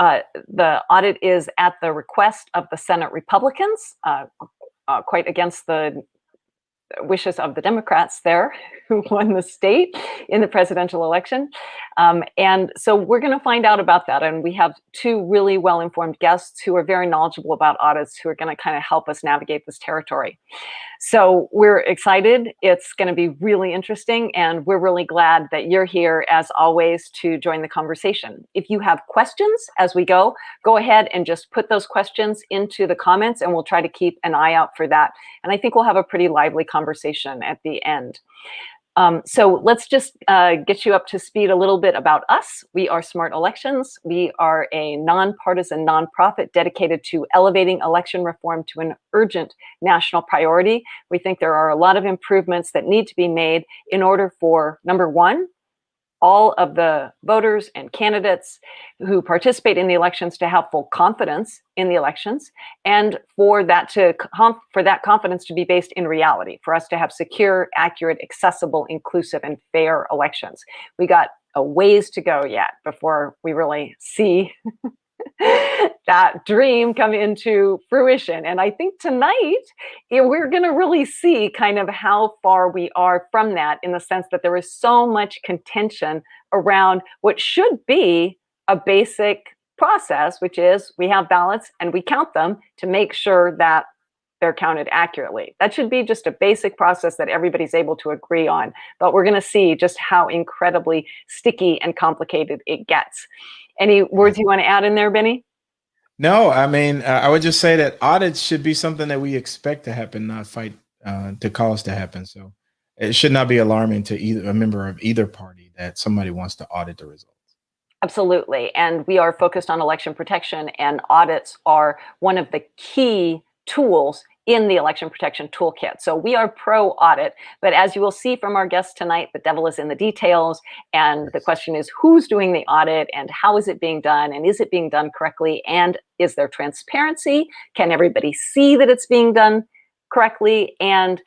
The audit is at the request of the Senate Republicans, quite against the wishes of the Democrats there, who won the state in the presidential election. And so we're going to find out about that. And we have two really well-informed guests who are very knowledgeable about audits, who are going to kind of help us navigate this territory. So we're excited. It's going to be really interesting. And we're really glad that you're here, as always, to join the conversation. If you have questions as we go ahead and just put those questions into the comments, and we'll try to keep an eye out for that. And I think we'll have a pretty lively conversation at the end. So let's just get you up to speed a little bit about us. We are Smart Elections. We are a nonpartisan nonprofit dedicated to elevating election reform to an urgent national priority. We think there are a lot of improvements that need to be made in order for, number one, all of the voters and candidates who participate in the elections to have full confidence in the elections, and for that confidence to be based in reality, for us to have secure, accurate, accessible, inclusive, and fair elections. We got a ways to go yet before we really see that dream come into fruition. And I think tonight we're going to really see kind of how far we are from that, in the sense that there is so much contention around what should be a basic process, which is we have ballots and we count them to make sure that they're counted accurately. That should be just a basic process that everybody's able to agree on. But we're going to see just how incredibly sticky and complicated it gets. Any words you want to add in there, Benny? No, I mean, I would just say that audits should be something that we expect to happen, not fight to cause to happen. So it should not be alarming to either a member of either party that somebody wants to audit the results. Absolutely. And we are focused on election protection, and audits are one of the key tools in the election protection toolkit. So we are pro-audit, but as you will see from our guests tonight, the devil is in the details. And the question is, who's doing the audit, and how is it being done, and is it being done correctly? And is there transparency? Can everybody see that it's being done correctly? And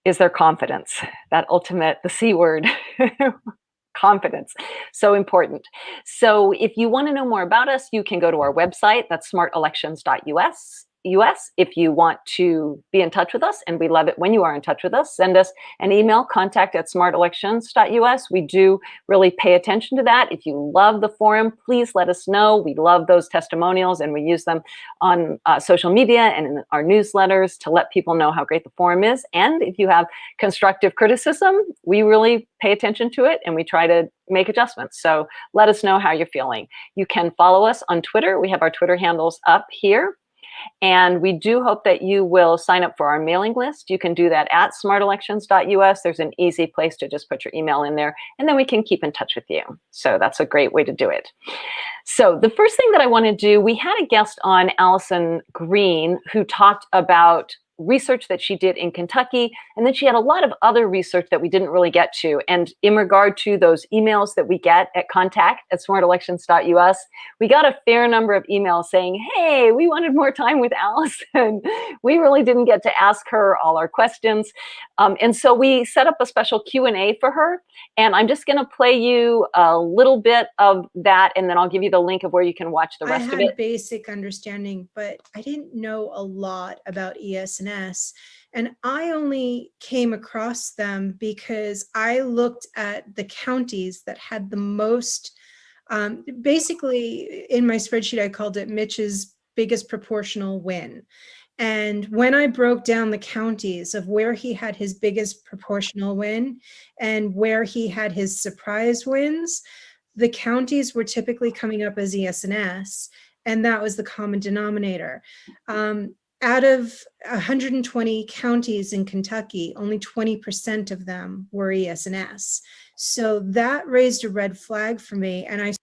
is there confidence? That ultimate, the C word. Confidence, so important. So if you want to know more about us, you can go to our website. That's smartelections.us. If you want to be in touch with us, and we love it when you are in touch with us, send us an email, contact@smartelections.us. We do really pay attention to that. If you love the forum, please let us know. We love those testimonials, and we use them on social media and in our newsletters to let people know how great the forum is. And if you have constructive criticism, we really pay attention to it, and we try to make adjustments. So let us know how you're feeling. You can follow us on Twitter. We have our Twitter handles up here. And we do hope that you will sign up for our mailing list. You can do that at smartelections.us. There's an easy place to just put your email in there, and then we can keep in touch with you. So that's a great way to do it. So the first thing that I want to do, we had a guest on, Allison Green, who talked about research that she did in Kentucky, and then she had a lot of other research that we didn't really get to. And in regard to those emails that we get at contact@smartelections.us, we got a fair number of emails saying, hey, we wanted more time with Allison. We really didn't get to ask her all our questions. And so we set up a special Q&A for her. And I'm just going to play you a little bit of that, and then I'll give you the link of where you can watch the rest of it. I had basic understanding, but I didn't know a lot about ES&S. And I only came across them because I looked at the counties that had the most, basically in my spreadsheet, I called it Mitch's biggest proportional win. And when I broke down the counties of where he had his biggest proportional win and where he had his surprise wins, the counties were typically coming up as ES&S, and that was the common denominator. Out of 120 counties in Kentucky, only 20% of them were ES&S. So that raised a red flag for me. And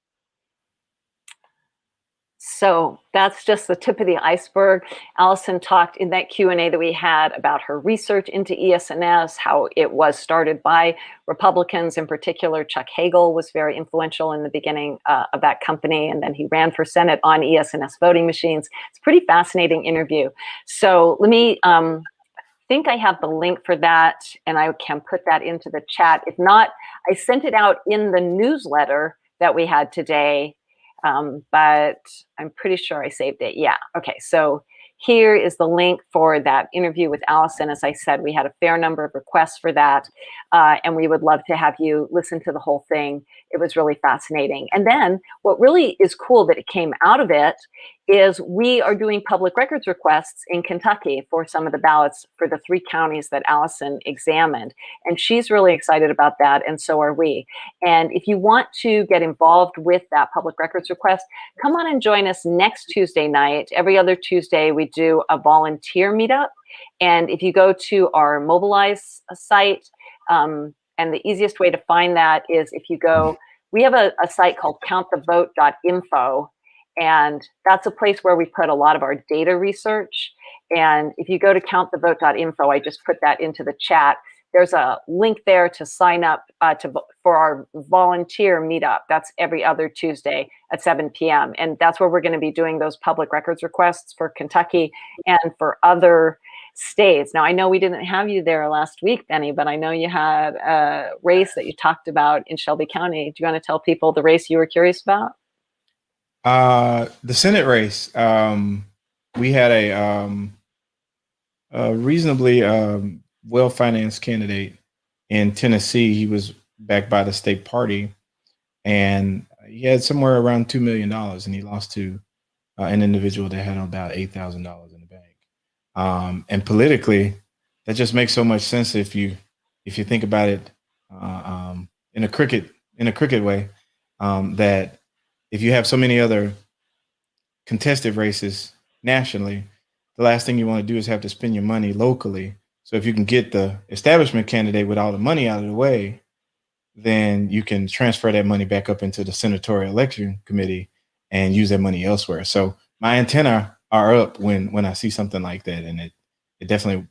So that's just the tip of the iceberg. Allison talked in that Q&A that we had about her research into ES&S, how it was started by Republicans. In particular, Chuck Hagel was very influential in the beginning of that company, and then he ran for Senate on ES&S voting machines. It's a pretty fascinating interview. So let me, think I have the link for that, and I can put that into the chat. If not, I sent it out in the newsletter that we had today. but I'm pretty sure I saved it. Yeah. Okay. So here is the link for that interview with Allison. As I said, we had a fair number of requests for that, and we would love to have you listen to the whole thing. It was really fascinating. And then what really is cool that it came out of it is we are doing public records requests in Kentucky for some of the ballots for the 3 counties that Allison examined. And she's really excited about that, and so are we. And if you want to get involved with that public records request, come on and join us next Tuesday night. Every other Tuesday, we do a volunteer meetup. And if you go to our Mobilize site, and the easiest way to find that is if you go, we have a site called countthevote.info. And that's a place where we put a lot of our data research. And if you go to countthevote.info, I just put that into the chat. There's a link there to sign up for our volunteer meetup. That's every other Tuesday at 7 p.m. And that's where we're going to be doing those public records requests for Kentucky and for other states. Now, I know we didn't have you there last week, Benny, but I know you had a race that you talked about in Shelby County. Do you want to tell people the race you were curious about? The Senate race. We had a reasonably well-financed candidate in Tennessee. He was backed by the state party, and he had somewhere around $2 million, and he lost to an individual that had about $8,000 in the bank. And politically, that just makes so much sense if you think about it in a crooked way. That if you have so many other contested races nationally, the last thing you want to do is have to spend your money locally. So if you can get the establishment candidate with all the money out of the way, then you can transfer that money back up into the senatorial election committee and use that money elsewhere. So my antenna are up when I see something like that, and it definitely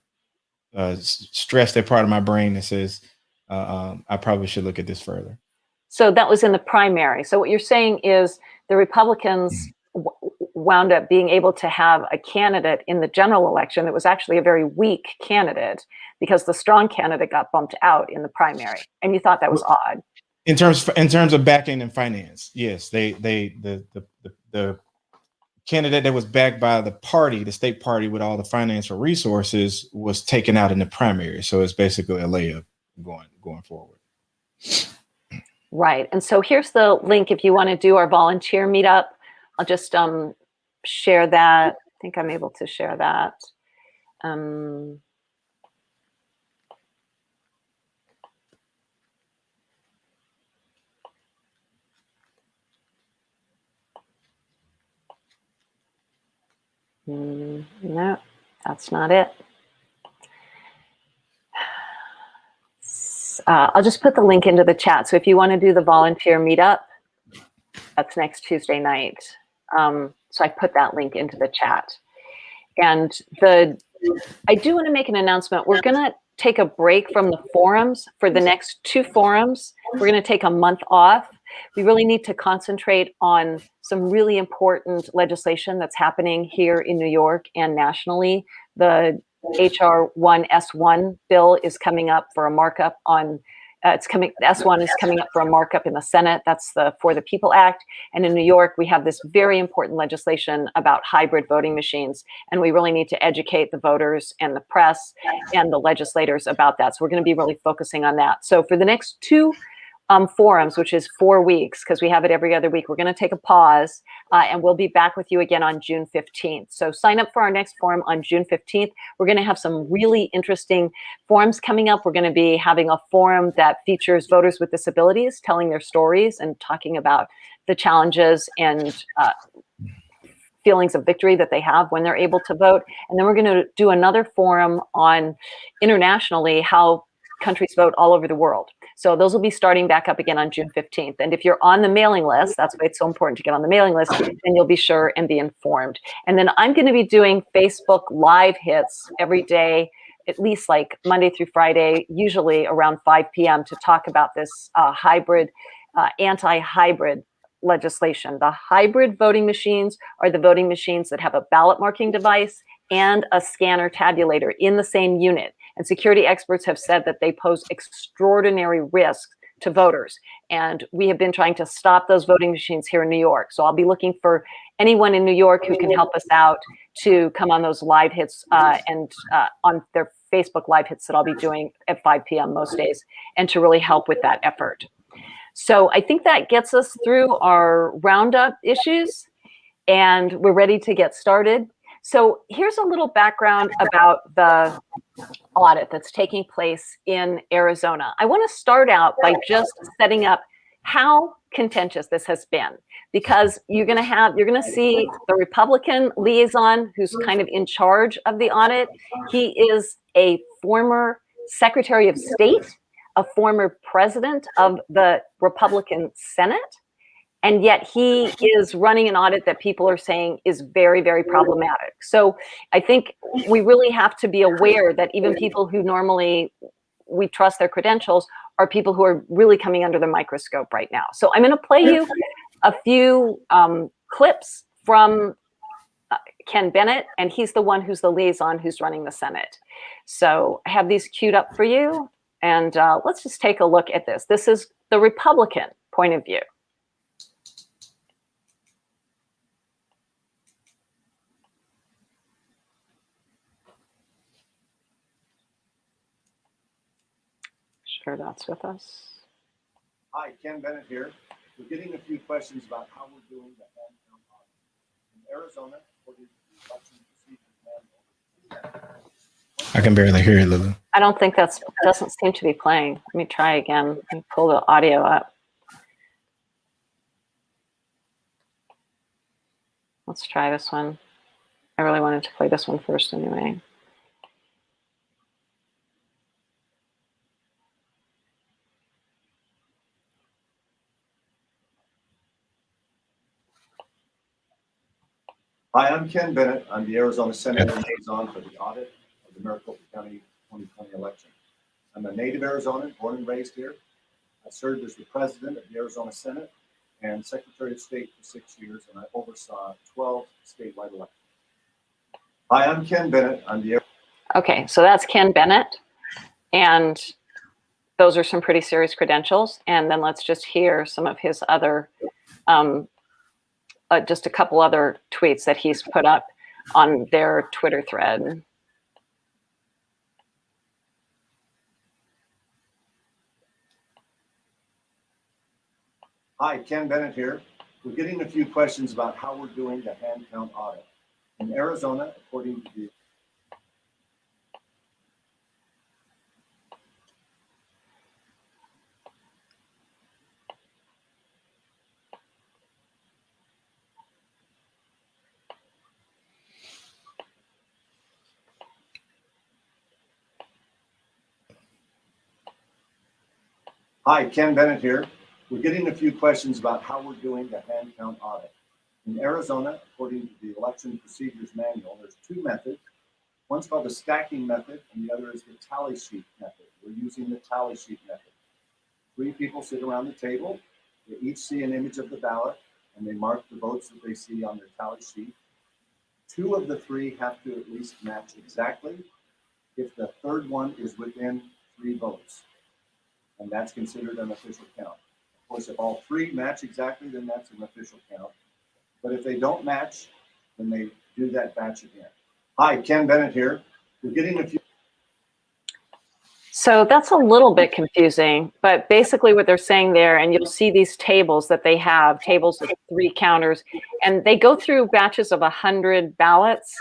stressed that part of my brain that says I probably should look at this further. So that was in the primary. So what you're saying is the Republicans wound up being able to have a candidate in the general election that was actually a very weak candidate because the strong candidate got bumped out in the primary, and you thought that was odd. In terms of backing and finance, yes, the candidate that was backed by the party, the state party with all the financial resources, was taken out in the primary. So it's basically a layup going forward. Right. And so here's the link if you want to do our volunteer meetup. I'll just share that. I think I'm able to share that. No, that's not it. I'll just put the link into the chat. So if you want to do the volunteer meetup, that's next Tuesday night. So I put that link into the chat. And I do want to make an announcement. We're going to take a break from the forums for the next 2 forums. We're going to take a month off. We really need to concentrate on some really important legislation that's happening here in New York and nationally. The HR 1S1 bill is coming up for a markup on S1 is coming up for a markup in the Senate. That's the For the People Act. And in New York, we have this very important legislation about hybrid voting machines. And we really need to educate the voters and the press and the legislators about that. So we're going to be really focusing on that. So for the next 2 forums, which is 4 weeks, because we have it every other week, we're going to take a pause, and we'll be back with you again on June 15th. So sign up for our next forum on June 15th. We're going to have some really interesting forums coming up. We're going to be having a forum that features voters with disabilities telling their stories and talking about the challenges and feelings of victory that they have when they're able to vote. And then we're going to do another forum on internationally how countries vote all over the world. So those will be starting back up again on June 15th. And if you're on the mailing list, that's why it's so important to get on the mailing list, then you'll be sure and be informed. And then I'm going to be doing Facebook live hits every day, at least like Monday through Friday, usually around 5 p.m. to talk about this anti-hybrid legislation. The hybrid voting machines are the voting machines that have a ballot marking device and a scanner tabulator in the same unit. And security experts have said that they pose extraordinary risks to voters. And we have been trying to stop those voting machines here in New York. So I'll be looking for anyone in New York who can help us out to come on those live hits and on their Facebook live hits that I'll be doing at 5 p.m. most days, and to really help with that effort. So I think that gets us through our roundup issues, and we're ready to get started. So here's a little background about the audit that's taking place in Arizona. I want to start out by just setting up how contentious this has been, because you're going to see the Republican liaison who's kind of in charge of the audit. He is a former Secretary of State, a former president of the Republican Senate, and yet he is running an audit that people are saying is very, very problematic. So I think we really have to be aware that even people who normally we trust their credentials are people who are really coming under the microscope right now. So I'm going to play you a few clips from Ken Bennett, and he's the one who's the liaison who's running the Senate. So I have these queued up for you, and let's just take a look at this. This is the Republican point of view. Share that's with us. Hi, Ken Bennett here. We're getting a few questions about how we're doing the hand count audit. In Arizona, according to the election procedures manual. I can barely hear you, Lulu. I don't think doesn't seem to be playing. Let me try again. Let me pull the audio up. Let's try this one. I really wanted to play this one first anyway. Hi, I'm Ken Bennett. I'm the Arizona Senate liaison for the audit of the Maricopa County 2020 election. I'm a native Arizonan, born and raised here. I served as the president of the Arizona Senate and Secretary of State for 6 years, and I oversaw 12 statewide elections. Hi, I'm Ken Bennett. I'm the Okay, so that's Ken Bennett, and those are some pretty serious credentials. And then let's just hear some of his other just a couple other tweets that he's put up on their Twitter thread. Hi, Ken Bennett here. We're getting a few questions about how we're doing the hand count audit. In Arizona, according to the Hi, Ken Bennett here. We're getting a few questions about how we're doing the hand count audit. In Arizona, according to the election procedures manual, there's two methods. One's called the stacking method, and the other is the tally sheet method. We're using the tally sheet method. 3 people sit around the table. They each see an image of the ballot, and they mark the votes that they see on their tally sheet. 2 of the 3 have to at least match exactly. If the third one is within 3 votes, and that's considered an official count. Of course, if all 3 match exactly, then that's an official count. But if they don't match, then they do that batch again. Hi, Ken Bennett here. We're getting a few. So that's a little bit confusing, but basically what they're saying there, and you'll see these tables that they have, tables of 3 counters, and they go through batches of 100 ballots,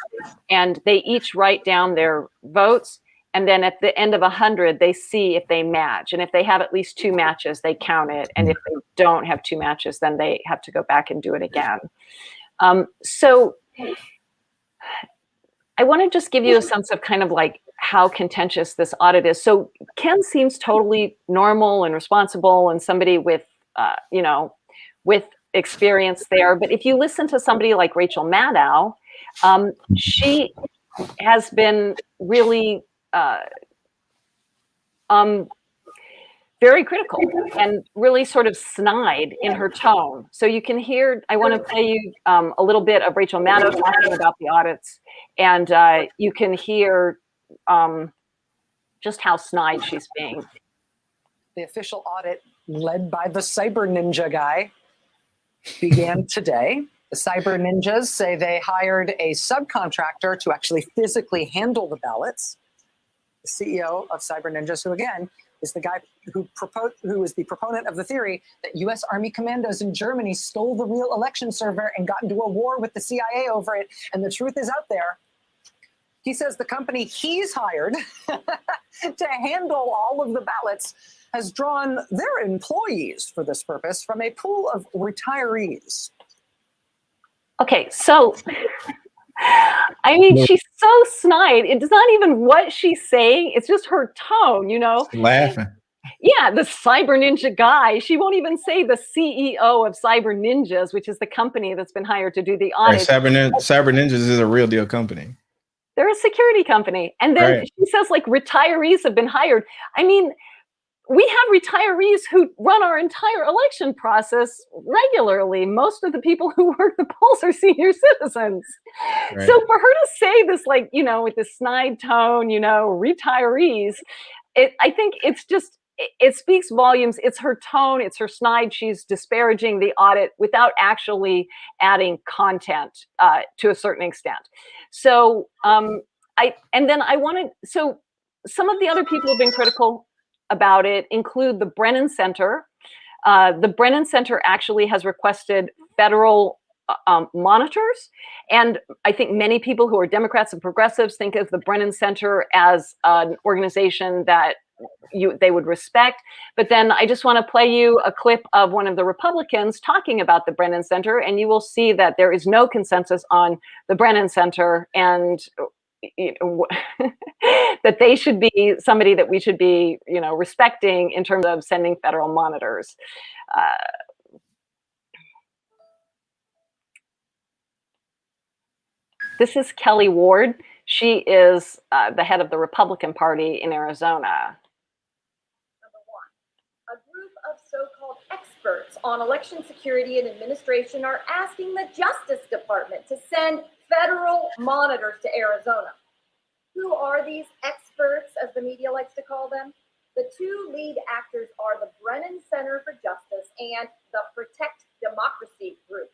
and they each write down their votes. And then at the end of 100, they see if they match. And if they have at least 2 matches, they count it. And if they don't have 2 matches, then they have to go back and do it again. So I want to just give you a sense of kind of like how contentious this audit is. So Ken seems totally normal and responsible and somebody with, with experience there. But if you listen to somebody like Rachel Maddow, she has been really very critical and really sort of snide in her tone. So you can hear, I want to play you a little bit of Rachel Maddow talking about the audits, and you can hear just how snide she's being. The official audit led by the cyber ninja guy, began today. The cyber ninjas say they hired a subcontractor to actually physically handle the ballots. The CEO of Cyber Ninjas, who again is the guy who is the proponent of the theory that U.S. Army commandos in Germany stole the real election server and got into a war with the CIA over it, and the truth is out there. He says the company he's hired to handle all of the ballots has drawn their employees for this purpose from a pool of retirees. Okay, so I mean, she's so snide. It's not even what she's saying. It's just her tone, you know? Laughing. Yeah, the Cyber Ninja guy. She won't even say the CEO of Cyber Ninjas, which is the company that's been hired to do the audit. Right, Cyber Ninjas is a real deal company. They're a security company. And then Right. she says, like, retirees have been hired. I mean, we have retirees who run our entire election process regularly. Most of the people who work the polls are senior citizens. Right. So for her to say this, like, you know, with this snide tone, you know, retirees, I think it's just, it speaks volumes. It's her tone, it's her snide. She's disparaging the audit without actually adding content to a certain extent. So so some of the other people who've been critical about it include the Brennan Center. The Brennan Center actually has requested federal monitors. And I think many people who are Democrats and progressives think of the Brennan Center as an organization that they would respect. But then I just want to play you a clip of one of the Republicans talking about the Brennan Center, and you will see that there is no consensus on the Brennan Center, and you know, that they should be somebody that we should be, you know, respecting in terms of sending federal monitors. This is Kelly Ward. She is the head of the Republican Party in Arizona. Number one, a group of so-called experts on election security and administration are asking the Justice Department to send federal monitors to Arizona. Who are these experts, as the media likes to call them? The two lead actors are the Brennan Center for Justice and the Protect Democracy group.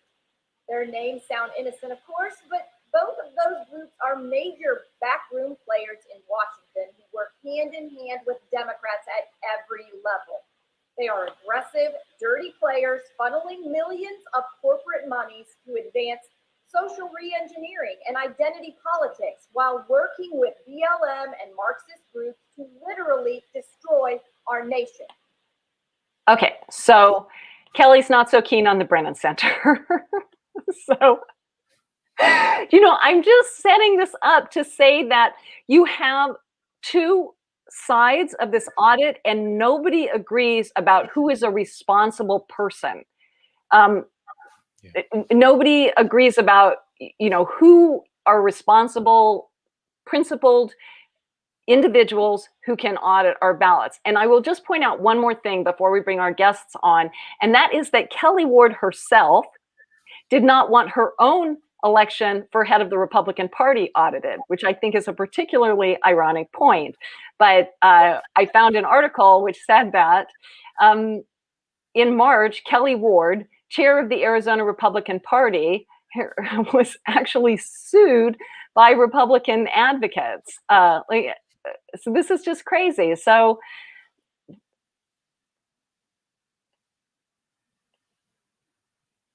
Their names sound innocent, of course, but both of those groups are major backroom players in Washington who work hand in hand with Democrats at every level. They are aggressive, dirty players funneling millions of corporate monies to advance social re-engineering and identity politics while working with BLM and Marxist groups to literally destroy our nation. Okay, so Kelly's not so keen on the Brennan Center. So, you know, I'm just setting this up to say that you have two sides of this audit and nobody agrees about who is a responsible person. Nobody agrees about, you know, who are responsible, principled individuals who can audit our ballots. And I will just point out one more thing before we bring our guests on, and that is that Kelly Ward herself did not want her own election for head of the Republican Party audited, which I think is a particularly ironic point. But I found an article which said that in March, Kelly Ward, chair of the Arizona Republican Party, was actually sued by Republican advocates. So this is just crazy. So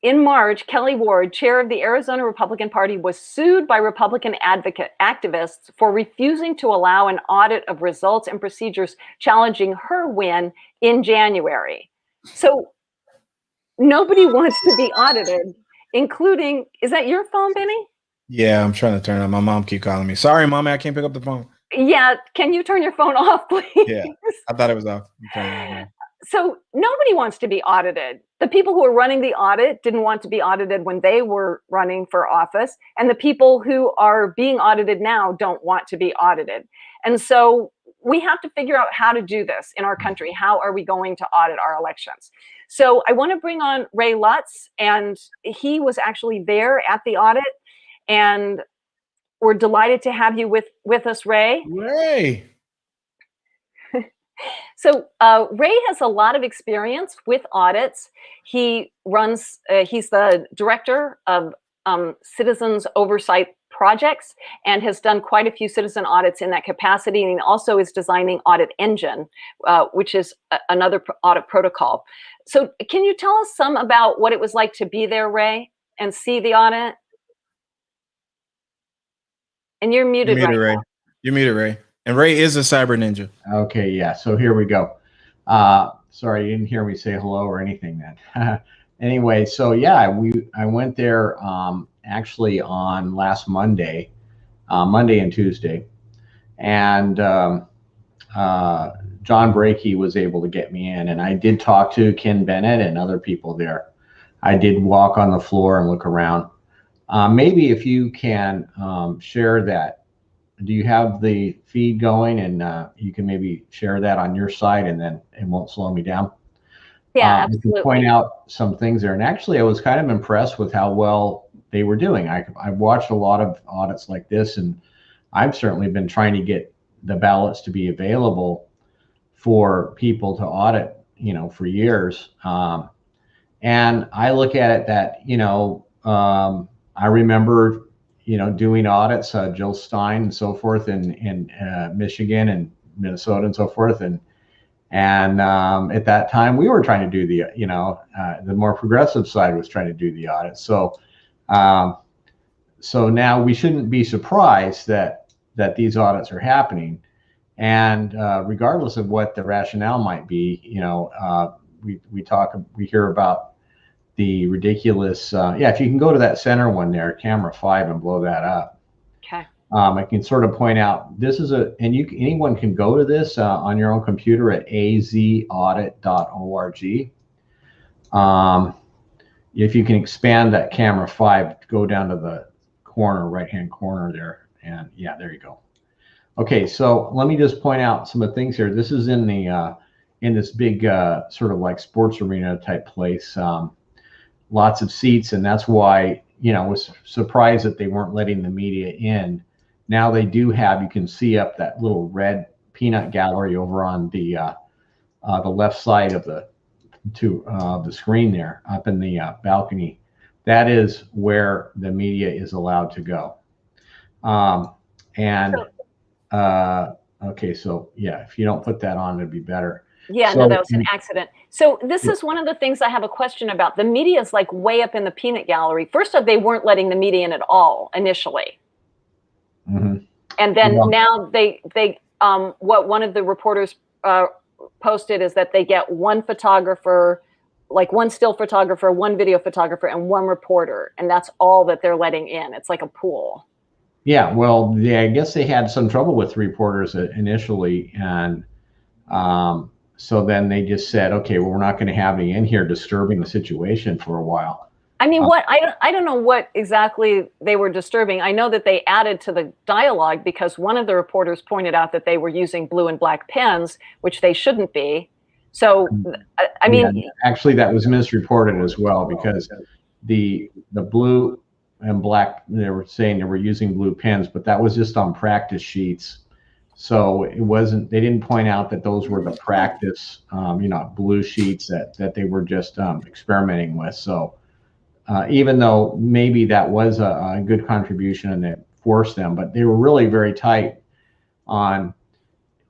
in March, Kelly Ward, chair of the Arizona Republican Party, was sued by Republican activists for refusing to allow an audit of results and procedures challenging her win in January. So nobody wants to be audited, including, is that your phone, Benny? Yeah, I'm trying to turn it on. My mom keep calling me. Sorry, Mommy, I can't pick up the phone. Yeah, can you turn your phone off, please? Yeah, I thought it was off. I'm turning it on now. So nobody wants to be audited. The people who are running the audit didn't want to be audited when they were running for office, and the people who are being audited now don't want to be audited. And so we have to figure out how to do this in our country. How are we going to audit our elections? So I want to bring on Ray Lutz, and he was actually there at the audit, and we're delighted to have you with us, Ray. Ray. So Ray has a lot of experience with audits. He runs, he's the director of citizens oversight projects and has done quite a few citizen audits in that capacity. And he also is designing Audit Engine, which is another audit protocol. So can you tell us some about what it was like to be there, Ray, and see the audit? And you're muted, right Ray. now. You're muted, Ray. And Ray is a cyber ninja. Okay, yeah. So here we go. Sorry, you didn't hear me say hello or anything then. Anyway, so yeah, I went there actually on last Monday, Monday and Tuesday, and John Brakey was able to get me in, and I did talk to Ken Bennett and other people there. I did walk on the floor and look around. Maybe if you can share that. Do you have the feed going, and you can maybe share that on your side, and then it won't slow me down? Yeah, You absolutely. can point out some things there. And actually, I was kind of impressed with how well they were doing. I've watched a lot of audits like this, and I've certainly been trying to get the ballots to be available for people to audit, for years. And I look at it that, I remember, doing audits, Jill Stein and so forth in Michigan and Minnesota and so forth. And at that time we were trying to do the more progressive side was trying to do the audit. So now we shouldn't be surprised that these audits are happening. And regardless of what the rationale might be, we hear about the ridiculous, if you can go to that center one there, camera 5, and blow that up. Okay. I can sort of point out, this is anyone can go to this on your own computer at azaudit.org. If you can expand that camera 5, go down to the right-hand corner there, and yeah, there you go. Okay, so let me just point out some of the things here. This is in this big sort of like sports arena type place. Lots of seats, and that's why, I was surprised that they weren't letting the media in. Now they do have, you can see up that little red peanut gallery over on the left side of the screen there, up in the balcony. That is where the media is allowed to go. Okay, so yeah, if you don't put that on, it'd be better. Yeah, no, that was an accident. So this is one of the things I have a question about. The media is like way up in the peanut gallery. First off, they weren't letting the media in at all initially. Mm-hmm. And then now they what one of the reporters posted is that they get one photographer, like one still photographer, one video photographer, and one reporter. And that's all that they're letting in. It's like a pool. Yeah, well, I guess they had some trouble with reporters initially. And so then they just said, okay, well, we're not going to have any in here disturbing the situation for a while. I mean, I don't know what exactly they were disturbing. I know that they added to the dialogue because one of the reporters pointed out that they were using blue and black pens, which they shouldn't be. So, I mean, yeah, actually, that was misreported as well, because the blue and black, they were saying they were using blue pens, but that was just on practice sheets. So it wasn't, they didn't point out that those were the practice, blue sheets that they were just experimenting with. So even though maybe that was a good contribution and it forced them, but they were really very tight on,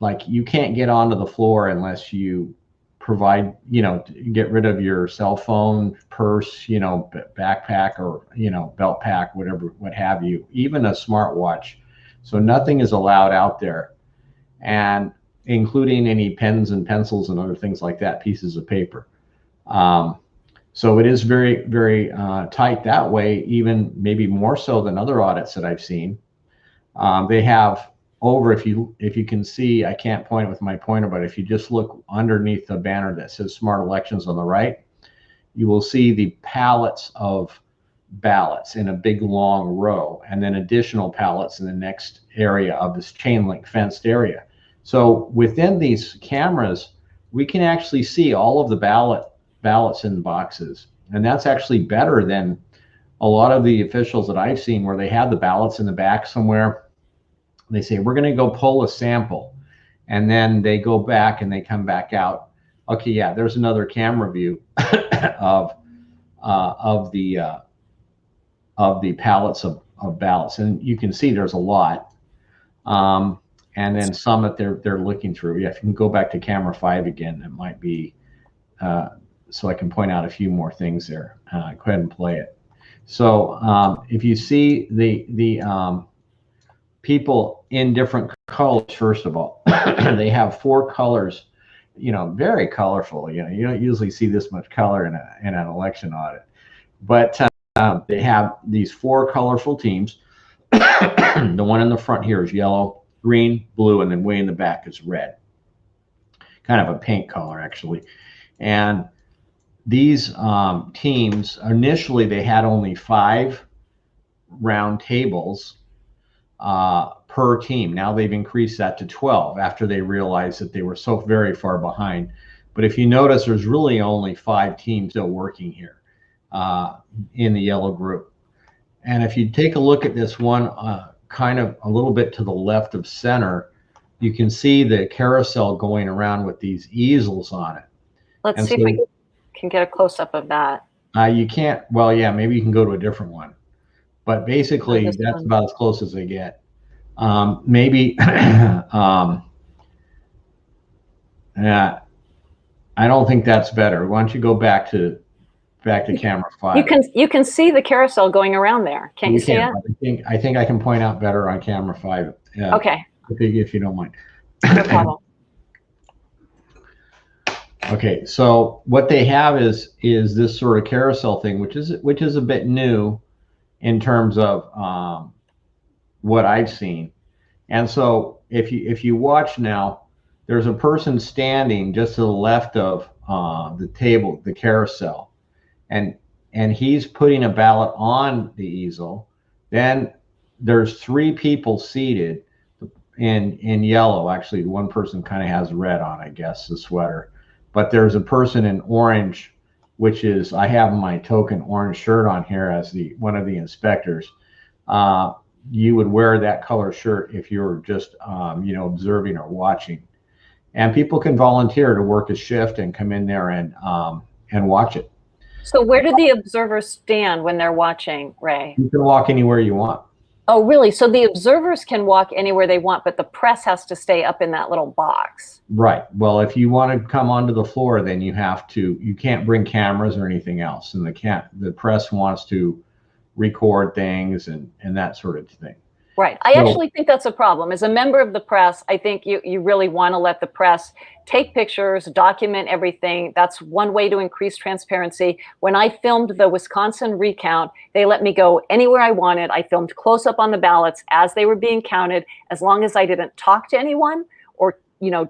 like, you can't get onto the floor unless you provide, get rid of your cell phone, purse, backpack, or, belt pack, whatever, what have you, even a smartwatch. So nothing is allowed out there, and including any pens and pencils and other things like that, pieces of paper. So it is very, very tight that way, even maybe more so than other audits that I've seen. They have over, if you can see, I can't point it with my pointer, but if you just look underneath the banner that says Smart Elections on the right, you will see the pallets of ballots in a big long row, and then additional pallets in the next area of this chain link fenced area. So within these cameras, we can actually see all of the ballots in boxes. And that's actually better than a lot of the officials that I've seen, where they have the ballots in the back somewhere. They say, we're going to go pull a sample. and then they go back and they come back out. Okay, yeah, there's another camera view of the pallets of ballots, and you can see there's a lot, and then some that they're looking through. Yeah, if you can go back to camera 5 again, it might be so I can point out a few more things there. Go ahead and play it. So if you see the people in different colors, first of all, they have 4 colors, very colorful. You don't usually see this much color in an election audit, but they have these 4 colorful teams. The one in the front here is yellow, green, blue, and then way in the back is red. Kind of a paint color, actually. And these teams, initially they had only 5 round tables per team. Now they've increased that to 12 after they realized that they were so very far behind. But if you notice, there's really only 5 teams still working here in the yellow group. And if you take a look at this one kind of a little bit to the left of center, you can see the carousel going around with these easels on it. Let's see if we can get a close-up of that. You can't, well, yeah, maybe you can go to a different one. But basically, that's about as close as they get. Maybe, yeah, I don't think that's better. Why don't you go back to camera 5? You can see the carousel going around there. Can't you see it? I think I can point out better on camera 5. Okay. If you don't mind. No problem. Okay, so what they have is this sort of carousel thing, which is a bit new in terms of what I've seen. And so if you watch now, there's a person standing just to the left of the table, the carousel, and he's putting a ballot on the easel. Then there's 3 people seated in yellow. Actually, one person kind of has red on, I guess, the sweater. But there's a person in orange, which is, I have my token orange shirt on here as one of the inspectors. You would wear that color shirt if you were just, observing or watching. And people can volunteer to work a shift and come in there and watch it. So where do the observers stand when they're watching, Ray? You can walk anywhere you want. Oh, really? So the observers can walk anywhere they want, but the press has to stay up in that little box. Right. Well, if you want to come onto the floor, then you can't bring cameras or anything else. And the press wants to record things and that sort of thing. Right. I actually think that's a problem. As a member of the press, I think you really want to let the press take pictures, document everything. That's one way to increase transparency. When I filmed the Wisconsin recount, they let me go anywhere I wanted. I filmed close up on the ballots as they were being counted, as long as I didn't talk to anyone or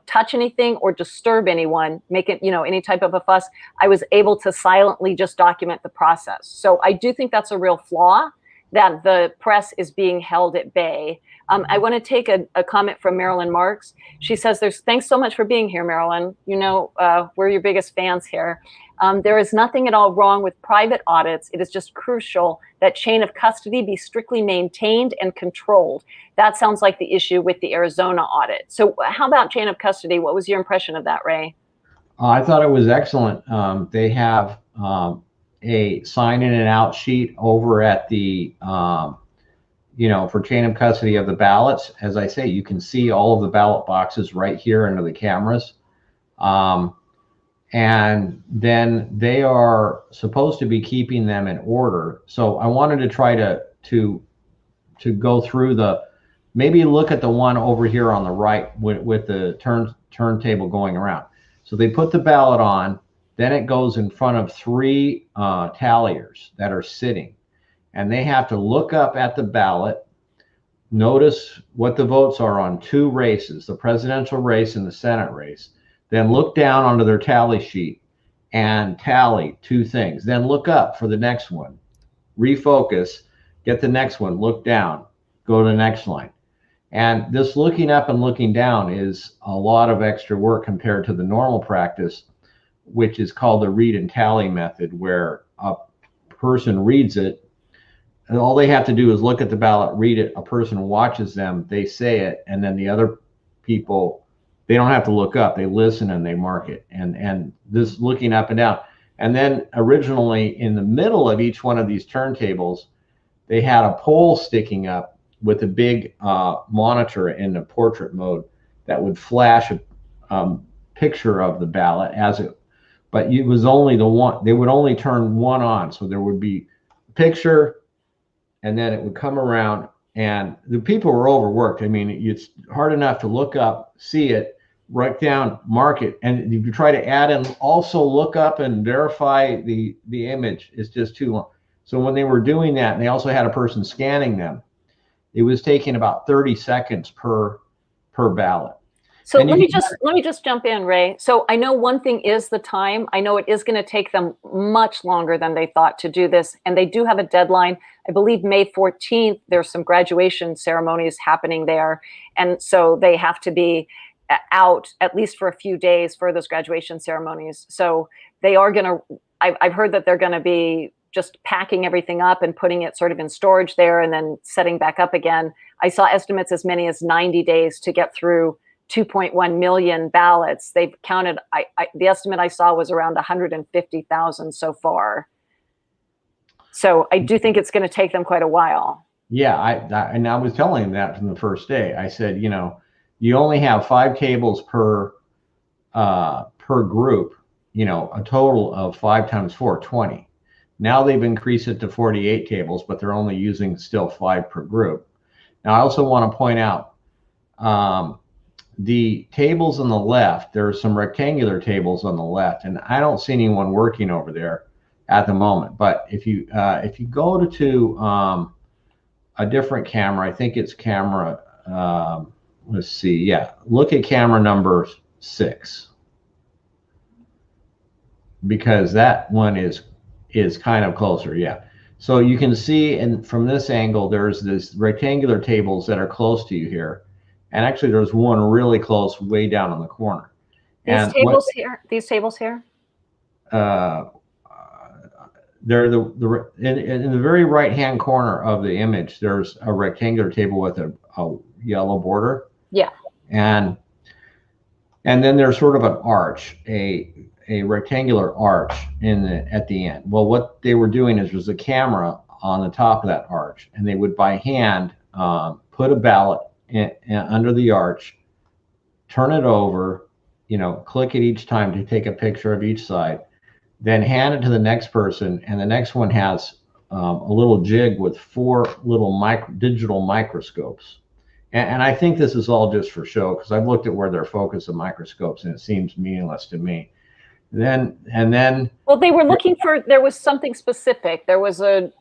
touch anything or disturb anyone, make it, any type of a fuss. I was able to silently just document the process. So I do think that's a real flaw, that the press is being held at bay. I want to take a comment from Marilyn Marks. She says, thanks so much for being here, Marilyn. We're your biggest fans here. There is nothing at all wrong with private audits. It is just crucial that chain of custody be strictly maintained and controlled. That sounds like the issue with the Arizona audit. So how about chain of custody? What was your impression of that, Ray? I thought it was excellent. They have a sign in and out sheet over at the, for chain of custody of the ballots. As I say, you can see all of the ballot boxes right here under the cameras. And then they are supposed to be keeping them in order. So I wanted to try to go through maybe look at the one over here on the right with the turntable going around. So they put the ballot on, then it goes in front of 3 talliers that are sitting, and they have to look up at the ballot, notice what the votes are on 2 races, the presidential race and the Senate race, then look down onto their tally sheet and tally 2 things, then look up for the next one, refocus, get the next one, look down, go to the next line. And this looking up and looking down is a lot of extra work compared to the normal practice, which is called the read and tally method, where a person reads it and all they have to do is look at the ballot, read it, a person watches them, they say it, and then the other people they don't have to look up. They listen and they mark it. And this looking up and down. And then originally in the middle of each one of these turntables, they had a pole sticking up with a big monitor in the portrait mode that would flash a picture of the ballot as it, but it was only the one, they would only turn one on. So there would be a picture and then it would come around, and the people were overworked. I mean, it's hard enough to look up, see it, write down, mark it, and if you try to add in also look up and verify the image, it's just too long. So when they were doing that, and they also had a person scanning them, it was taking about 30 seconds per ballot. So let me just jump in, Ray. So I know one thing is the time. I know it is going to take them much longer than they thought to do this, and they do have a deadline. I believe May 14th, there's some graduation ceremonies happening there, and so they have to be out at least for a few days for those graduation ceremonies. So they are going to, I've heard that they're going to be just packing everything up and putting it sort of in storage there and then setting back up again. I saw estimates as many as 90 days to get through 2.1 million ballots. They've counted, the estimate I saw was around 150,000 so far. So I do think it's going to take them quite a while. Yeah, I was telling them that from the first day. I said, you know, you only have 5 tables per group, you know, a total of 5 times 4, 20. Now they've increased it to 48 tables, but they're only using still 5 per group. Now I also want to point out the tables on the left, there are some rectangular tables on the left, and I don't see anyone working over there at the moment. But if you go to a different camera, I think it's camera, let's see, yeah, look at camera number 6, because that one is kind of closer. Yeah, so you can see, and from this angle, there's this rectangular tables that are close to you here, and actually there's one really close way down in the corner. These tables here, these tables here, they're in the very right hand corner of the image. There's a rectangular table with a yellow border. Yeah. And then there's sort of an arch, a rectangular arch at the end. Well, what they were doing is there's a camera on the top of that arch, and they would by hand put a ballot under the arch, turn it over, you know, click it each time to take a picture of each side, then hand it to the next person, and the next one has a little jig with 4 little digital microscopes. And I think this is all just for show, because I've looked at where they're focused on microscopes, and it seems meaningless to me. Then well, they were looking for, there was something specific. There was a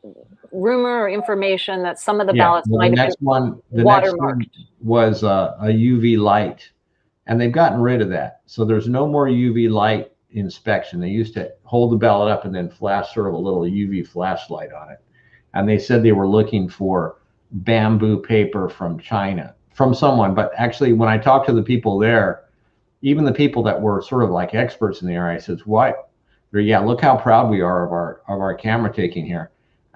rumor or information that some of the ballots might have been watermarked. The next one was a UV light, and they've gotten rid of that. So there's no more UV light inspection. They used to hold the ballot up and then flash sort of a little UV flashlight on it. And they said they were looking for bamboo paper from China, from someone. But actually, when I talked to the people there, even the people that were sort of like experts in the area, I said, "Why? Yeah, look how proud we are of our camera taking here,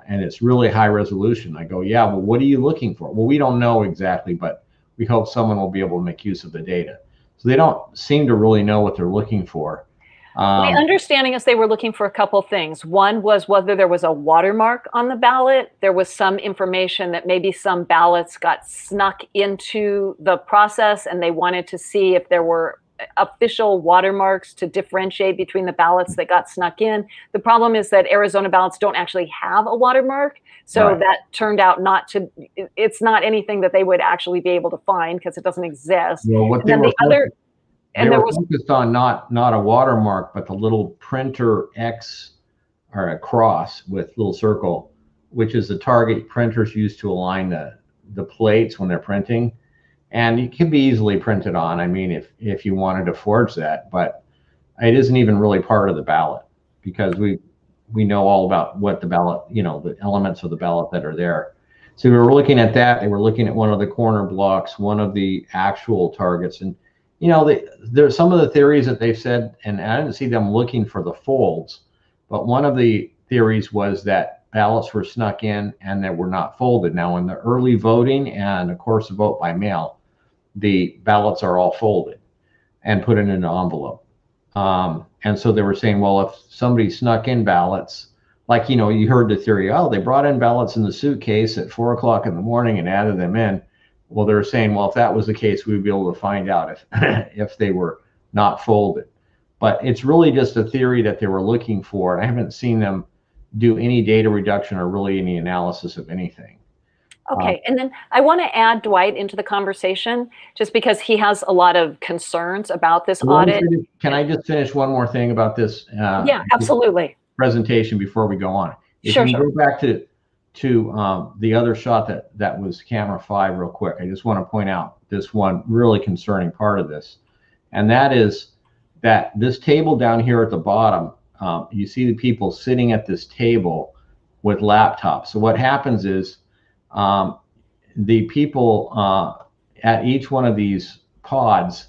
and it's really high resolution." I go, "Yeah, well, what are you looking for?" "Well, we don't know exactly, but we hope someone will be able to make use of the data." So they don't seem to really know what they're looking for. My understanding is they were looking for a couple things. One was whether there was a watermark on the ballot. There was some information that maybe some ballots got snuck into the process, and they wanted to see if there were official watermarks to differentiate between the ballots that got snuck in. The problem is that Arizona ballots don't actually have a watermark. So Right. that turned out not to, it's not anything that they would actually be able to find because it doesn't exist. Well, what And they then were the other, and they there were was, focused on not a watermark, but the little printer X or a cross with little circle, which is the target printers use to align the plates when they're printing. And it can be easily printed on, I mean, if you wanted to forge that, but it isn't even really part of the ballot, because we know all about what the ballot, you know, the elements of the ballot that are there. So we were looking at that. They were looking at one of the corner blocks, one of the actual targets. And, you know, there's some of the theories that they've said, and I didn't see them looking for the folds, but one of the theories was that ballots were snuck in and that were not folded. Now, in the early voting and, of course, the vote by mail, the ballots are all folded. and put it in an envelope. And so they were saying, well, if somebody snuck in ballots, like, you know, you heard the theory, oh, they brought in ballots in the suitcase at 4 o'clock in the morning and added them in. Well, they were saying, well, if that was the case, we'd be able to find out if, if they were not folded. But it's really just a theory that they were looking for. I haven't seen them do any data reduction or really any analysis of anything. Okay, and then I want to add Dwight into the conversation just because he has a lot of concerns about this audit. Can I just finish one more thing about this? Yeah, absolutely. Presentation before we go on. If you can go back to the other shot that was camera 5 real quick. I just want to point out this one really concerning part of this, and that is that this table down here at the bottom, you see the people sitting at this table with laptops. So what happens is the people at each one of these pods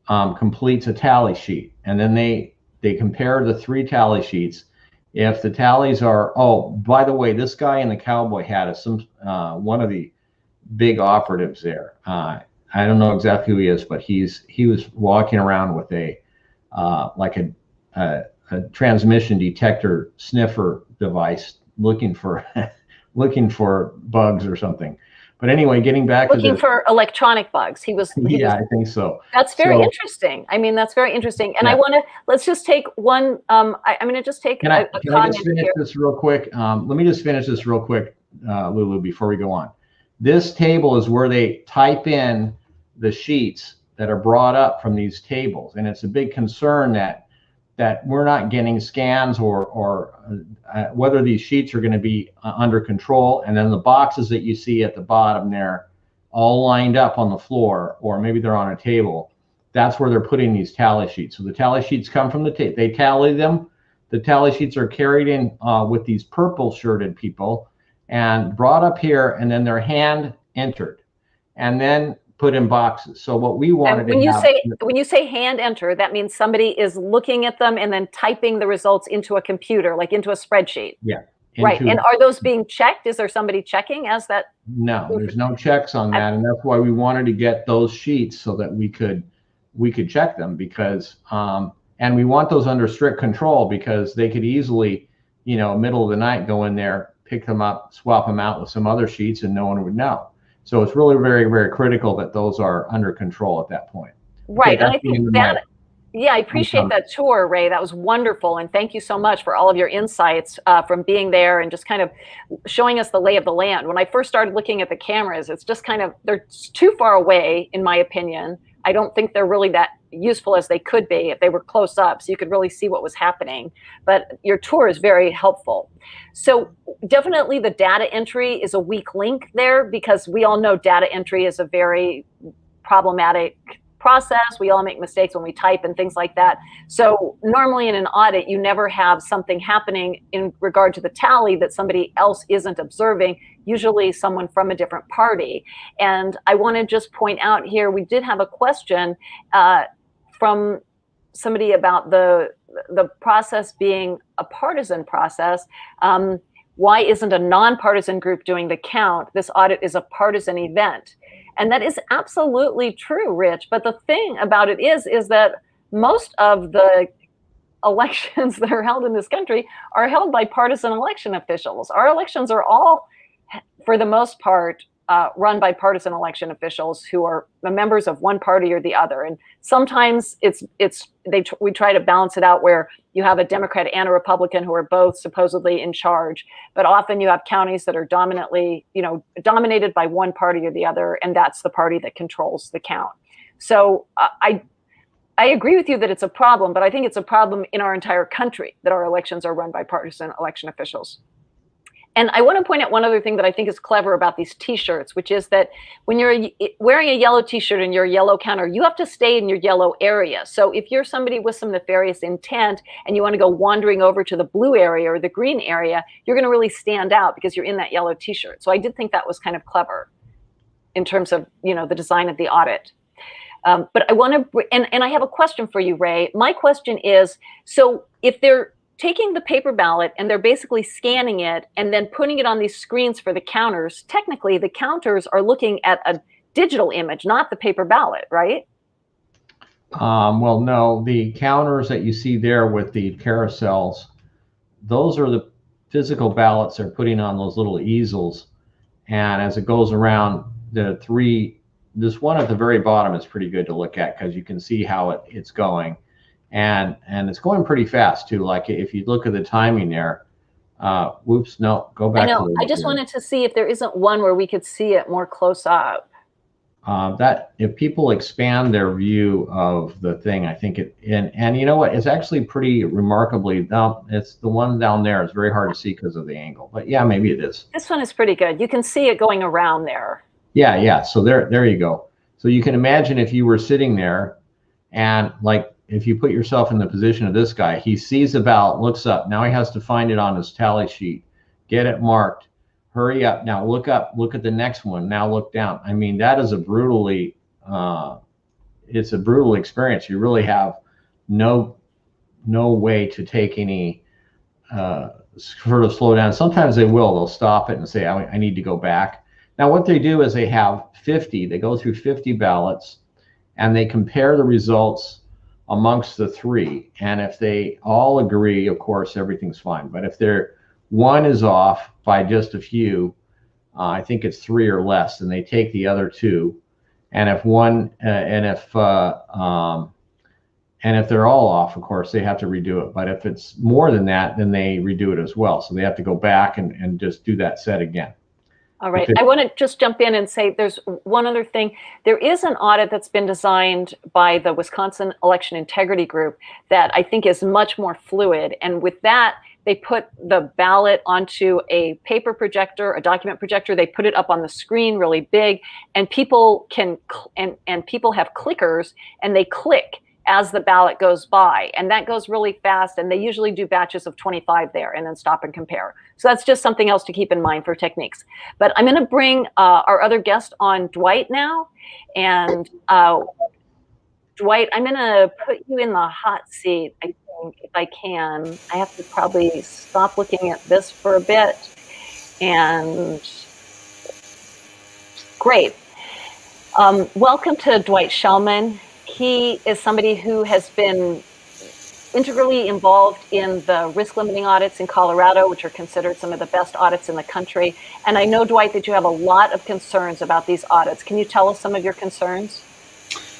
completes a tally sheet, and then they compare the 3 tally sheets. If the tallies are, oh, by the way, this guy in the cowboy hat is one of the big operatives there. I don't know exactly who he is, but he was walking around with a like a transmission detector sniffer device, looking for looking for bugs or something. But anyway, getting back looking for electronic bugs. He was I think so. That's very interesting. I mean, that's very interesting. And I want to, let's just take one, I'm going to just take Can I just finish this real quick? Let me just finish this real quick, Lulu, before we go on. This table is where they type in the sheets that are brought up from these tables. And it's a big concern that we're not getting scans or whether these sheets are going to be under control. And then the boxes that you see at the bottom there, all lined up on the floor, or maybe they're on a table. That's where they're putting these tally sheets. So the tally sheets come from the tape. They tally them. The tally sheets are carried in with these purple shirted people and brought up here, and then they're hand entered and then put in boxes. So what we wanted when you say hand enter, that means somebody is looking at them and then typing the results into a computer, like into a spreadsheet. Yeah. Right. And are those being checked? Is there somebody checking as that? No, there's no checks on that. And that's why we wanted to get those sheets so that we could check them, because and we want those under strict control, because they could easily, you know, middle of the night go in there, pick them up, swap them out with some other sheets, and no one would know. So it's really very, very critical that those are under control at that point. Right. And I think that, yeah, I appreciate that tour, Ray. That was wonderful. And thank you so much for all of your insights from being there and just kind of showing us the lay of the land. When I first started looking at the cameras, it's just kind of, they're too far away, in my opinion. I don't think they're really that useful as they could be if they were close up, so you could really see what was happening. But your tour is very helpful. So definitely the data entry is a weak link there, because we all know data entry is a very problematic process. We all make mistakes when we type and things like that. So normally in an audit, you never have something happening in regard to the tally that somebody else isn't observing, usually someone from a different party. And I want to just point out here, we did have a question from somebody about the process being a partisan process. Why isn't a nonpartisan group doing the count? This audit is a partisan event. And that is absolutely true, Rich. But the thing about it is that most of the elections that are held in this country are held by partisan election officials. Our elections are all, for the most part, run by partisan election officials who are members of one party or the other. And sometimes we try to balance it out where you have a Democrat and a Republican who are both supposedly in charge. But often you have counties that are dominated by one party or the other, and that's the party that controls the count. So I agree with you that it's a problem, but I think it's a problem in our entire country that our elections are run by partisan election officials. And I want to point out one other thing that I think is clever about these T-shirts, which is that when you're wearing a yellow T-shirt and you're a yellow counter, you have to stay in your yellow area. So if you're somebody with some nefarious intent and you want to go wandering over to the blue area or the green area, you're going to really stand out because you're in that yellow T-shirt. So I did think that was kind of clever in terms of, the design of the audit. But I want to, and I have a question for you, Ray. My question is, so if they're taking the paper ballot and they're basically scanning it and then putting it on these screens for the counters, technically the counters are looking at a digital image, not the paper ballot, right? Well, no, the counters that you see there with the carousels, those are the physical ballots they're putting on those little easels. And as it goes around, this one at the very bottom is pretty good to look at because you can see how it's going. And it's going pretty fast too. Like if you look at the timing there, whoops, no, go back. I know. I just wanted to see if there isn't one where we could see it more close up. That if people expand their view of the thing, I think and you know what, it's actually pretty remarkably down. It's the one down there. It's very hard to see because of the angle, but yeah, maybe it is. This one is pretty good. You can see it going around there. Yeah. So there you go. So you can imagine if you were sitting there and like, if you put yourself in the position of this guy, he sees the ballot, looks up. Now he has to find it on his tally sheet, get it marked. Hurry up. Now look up, look at the next one. Now look down. I mean, that is it's a brutal experience. You really have no way to take any sort of slow down. Sometimes they'll stop it and say, I need to go back. Now what they do is they go through 50 ballots and they compare the results amongst the three. And if they all agree, of course, everything's fine. But if one is off by just a few, I think it's 3 or less, and they take the other 2. And if they're all off, of course, they have to redo it. But if it's more than that, then they redo it as well. So they have to go back and just do that set again. All right. I want to just jump in and say there's one other thing. There is an audit that's been designed by the Wisconsin Election Integrity Group that I think is much more fluid. And with that, they put the ballot onto a paper projector, a document projector. They put it up on the screen really big, and people can and people have clickers, and they click as the ballot goes by, and that goes really fast. And they usually do batches of 25 there, and then stop and compare. So that's just something else to keep in mind for techniques. But I'm going to bring our other guest on, Dwight, now, and Dwight, I'm going to put you in the hot seat. I think if I can, I have to probably stop looking at this for a bit. And great. Welcome to Dwight Shellman. He is somebody who has been integrally involved in the risk limiting audits in Colorado, which are considered some of the best audits in the country. And I know, Dwight, that you have a lot of concerns about these audits. Can you tell us some of your concerns?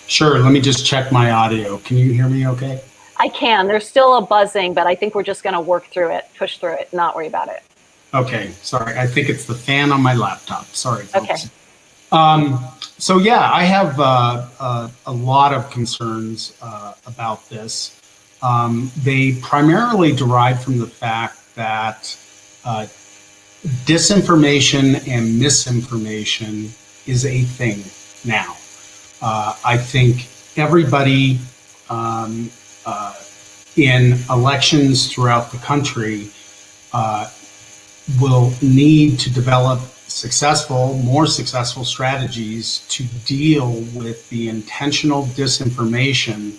Sure. Let me just check my audio. Can you hear me okay? I can. There's still a buzzing, but I think we're just going to work through it, push through it, not worry about it. Okay. Sorry. I think it's the fan on my laptop. Sorry, folks. Okay. So yeah, I have a lot of concerns about this. They primarily derive from the fact that disinformation and misinformation is a thing now. I think everybody in elections throughout the country will need to develop more successful strategies to deal with the intentional disinformation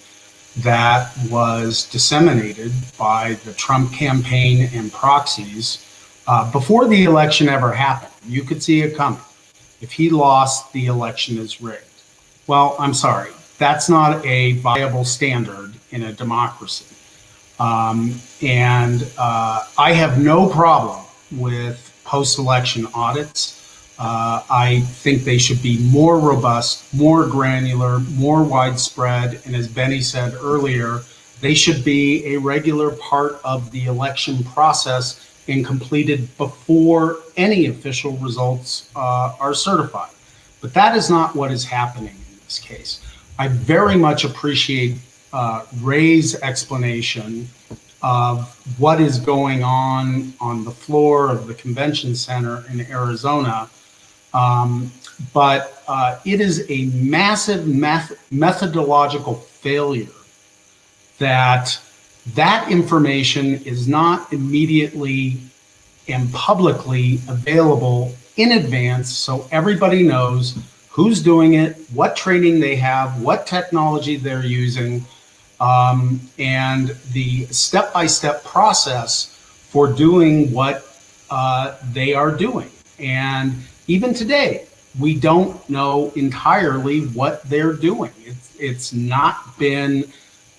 that was disseminated by the Trump campaign and proxies before the election ever happened. You could see it coming. If he lost, the election is rigged. Well, I'm sorry, that's not a viable standard in a democracy. And I have no problem with post-election audits. I think they should be more robust, more granular, more widespread. And as Benny said earlier, they should be a regular part of the election process and completed before any official results are certified. But that is not what is happening in this case. I very much appreciate Ray's explanation of what is going on the floor of the convention center in Arizona. But it is a massive methodological failure that information is not immediately and publicly available in advance, so everybody knows who's doing it, what training they have, what technology they're using, and the step-by-step process for doing what they are doing. And even today, we don't know entirely what they're doing. It's not been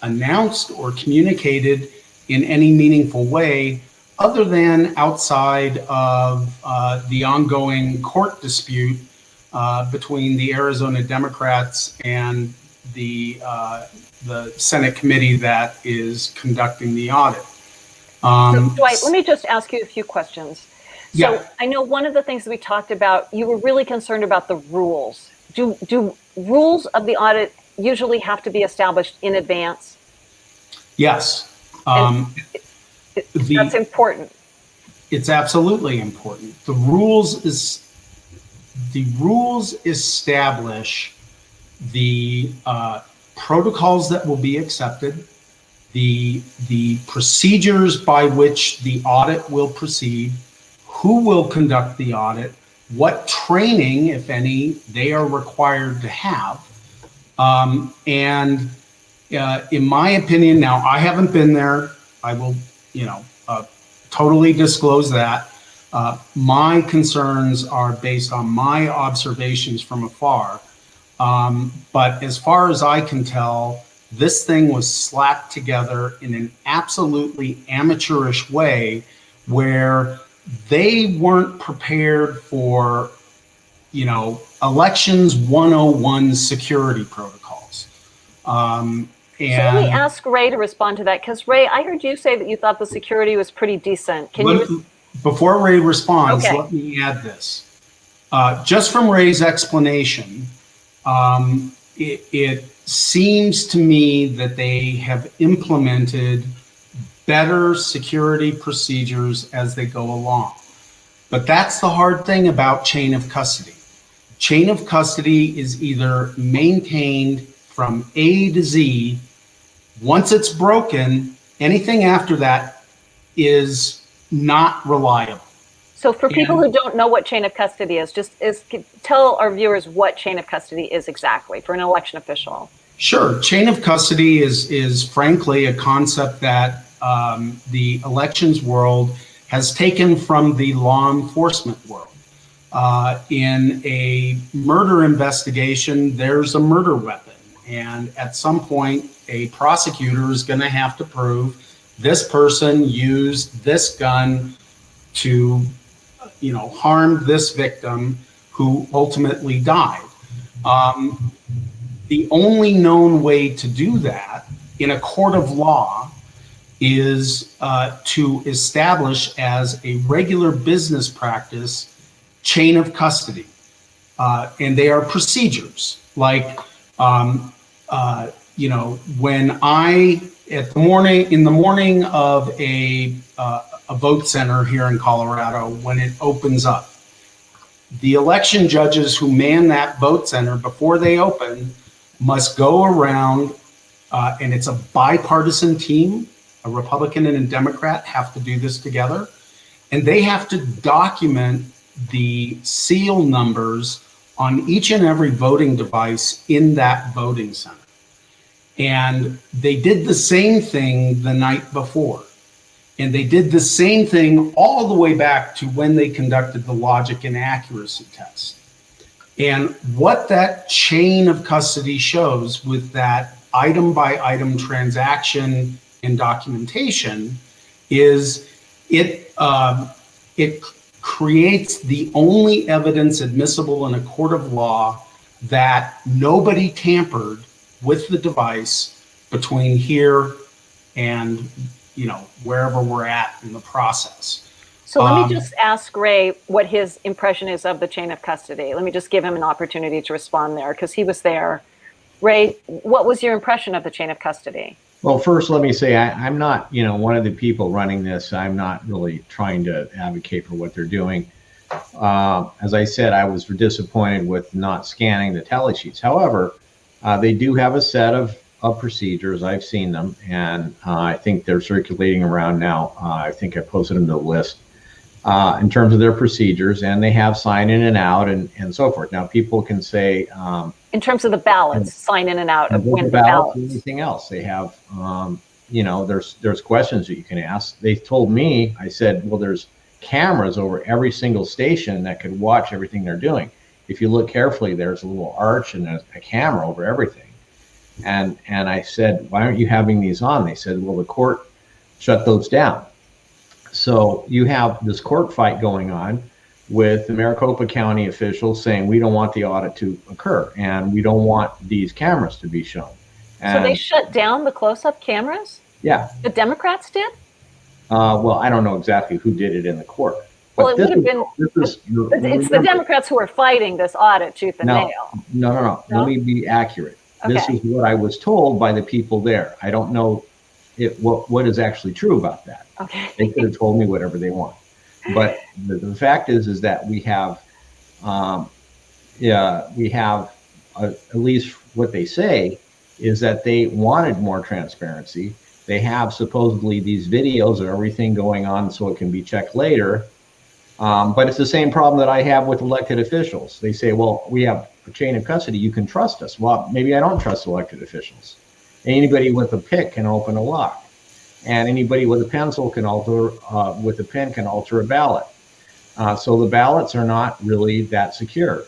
announced or communicated in any meaningful way, other than outside of the ongoing court dispute between the Arizona Democrats and the Senate committee that is conducting the audit. So, Dwight, let me just ask you a few questions. So yeah. I know one of the things that we talked about, you were really concerned about the rules. Do rules of the audit usually have to be established in advance? Yes. That's important. It's absolutely important. The rules establish the protocols that will be accepted, the procedures by which the audit will proceed, who will conduct the audit, what training, if any, they are required to have. And in my opinion, now I haven't been there, I will, totally disclose that. My concerns are based on my observations from afar. But as far as I can tell, this thing was slapped together in an absolutely amateurish way where they weren't prepared for, elections 101 security protocols. So let me ask Ray to respond to that, because Ray, I heard you say that you thought the security was pretty decent. Before Ray responds, okay, let me add this. Just from Ray's explanation, it seems to me that they have implemented better security procedures as they go along. But that's the hard thing about chain of custody. Chain of custody is either maintained from A to Z. Once it's broken, anything after that is not reliable. So for people who don't know what chain of custody is, tell our viewers what chain of custody is exactly for an election official. Sure. Chain of custody is frankly a concept that the elections world has taken from the law enforcement world. In a murder investigation, there's a murder weapon. And at some point, a prosecutor is going to have to prove this person used this gun to, harm this victim who ultimately died. The only known way to do that in a court of law is to establish as a regular business practice chain of custody. And they are procedures like, when in the morning of a vote center here in Colorado, when it opens up, the election judges who man that vote center before they open must go around, and it's a bipartisan team, a Republican and a Democrat have to do this together, and they have to document the seal numbers on each and every voting device in that voting center. And they did the same thing the night before. And they did the same thing all the way back to when they conducted the logic and accuracy test. And what that chain of custody shows with that item by item transaction and documentation is it creates the only evidence admissible in a court of law that nobody tampered with the device between here and wherever we're at in the process. So let me just ask Ray what his impression is of the chain of custody. Let me just give him an opportunity to respond there because he was there. Ray, what was your impression of the chain of custody? Well, first, let me say I'm not, one of the people running this. I'm not really trying to advocate for what they're doing. As I said, I was disappointed with not scanning the tally sheets. However, they do have a set of procedures. I've seen them, and I think they're circulating around now. I think I posted them to the list in terms of their procedures, and they have sign in and out and so forth. Now, people can say in terms of the ballots, sign in and out of when the ballots and anything else. They have, there's questions that you can ask. They told me, I said, well, there's cameras over every single station that could watch everything they're doing. if you look carefully, there's a little arch and a camera over everything. And I said, why aren't you having these on? They said, well, the court shut those down. So you have this court fight going on with the Maricopa County officials saying, we don't want the audit to occur and we don't want these cameras to be shown. And so they shut down the close-up cameras? Yeah. The Democrats did? Well, I don't know exactly who did it in the court. Well, it would have been, it's the Democrats who are fighting this audit tooth and nail. No. Let me be accurate. Okay. This is what I was told by the people there. I don't know what is actually true about that. Okay. They could have told me whatever they want. But the fact is that we have, at least what they say is that they wanted more transparency. They have supposedly these videos of everything going on so it can be checked later. But it's the same problem that I have with elected officials. They say, well, we have a chain of custody. You can trust us. Well, maybe I don't trust elected officials. Anybody with a pick can open a lock. And anybody with a pencil can with a pen can alter a ballot. So the ballots are not really that secure.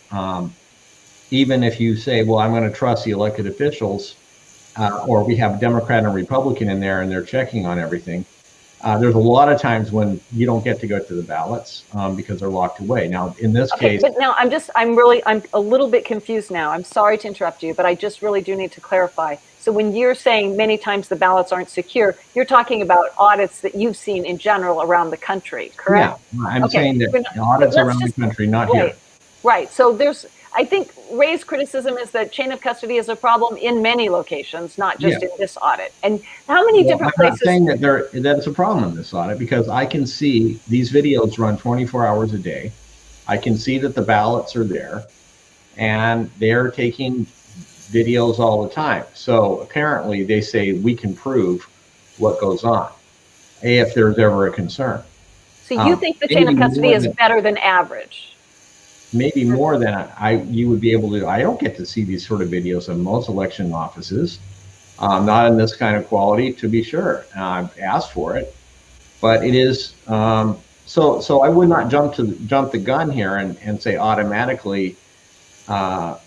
Even if you say, well, I'm going to trust the elected officials, or we have Democrat and Republican in there and they're checking on everything. There's a lot of times when you don't get to go to the ballots because they're locked away. Now, in this case, but now I'm a little bit confused now. I'm sorry to interrupt you, but I just really do need to clarify. So when you're saying many times the ballots aren't secure, you're talking about audits that you've seen in general around the country, correct? Yeah, I'm saying that audits around the country, not here. Right. So I think Ray's criticism is that chain of custody is a problem in many locations, not just in this audit. And how many different places? I'm not saying that it's a problem in this audit because I can see these videos run 24 hours a day. I can see that the ballots are there and they're taking videos all the time. So apparently they say we can prove what goes on if there's ever a concern. So you think the chain of custody is better than average? Maybe more than you would be able to. I don't get to see these sort of videos in most election offices, not in this kind of quality, to be sure. I've asked for it, but it is so I would not jump the gun here and say automatically that.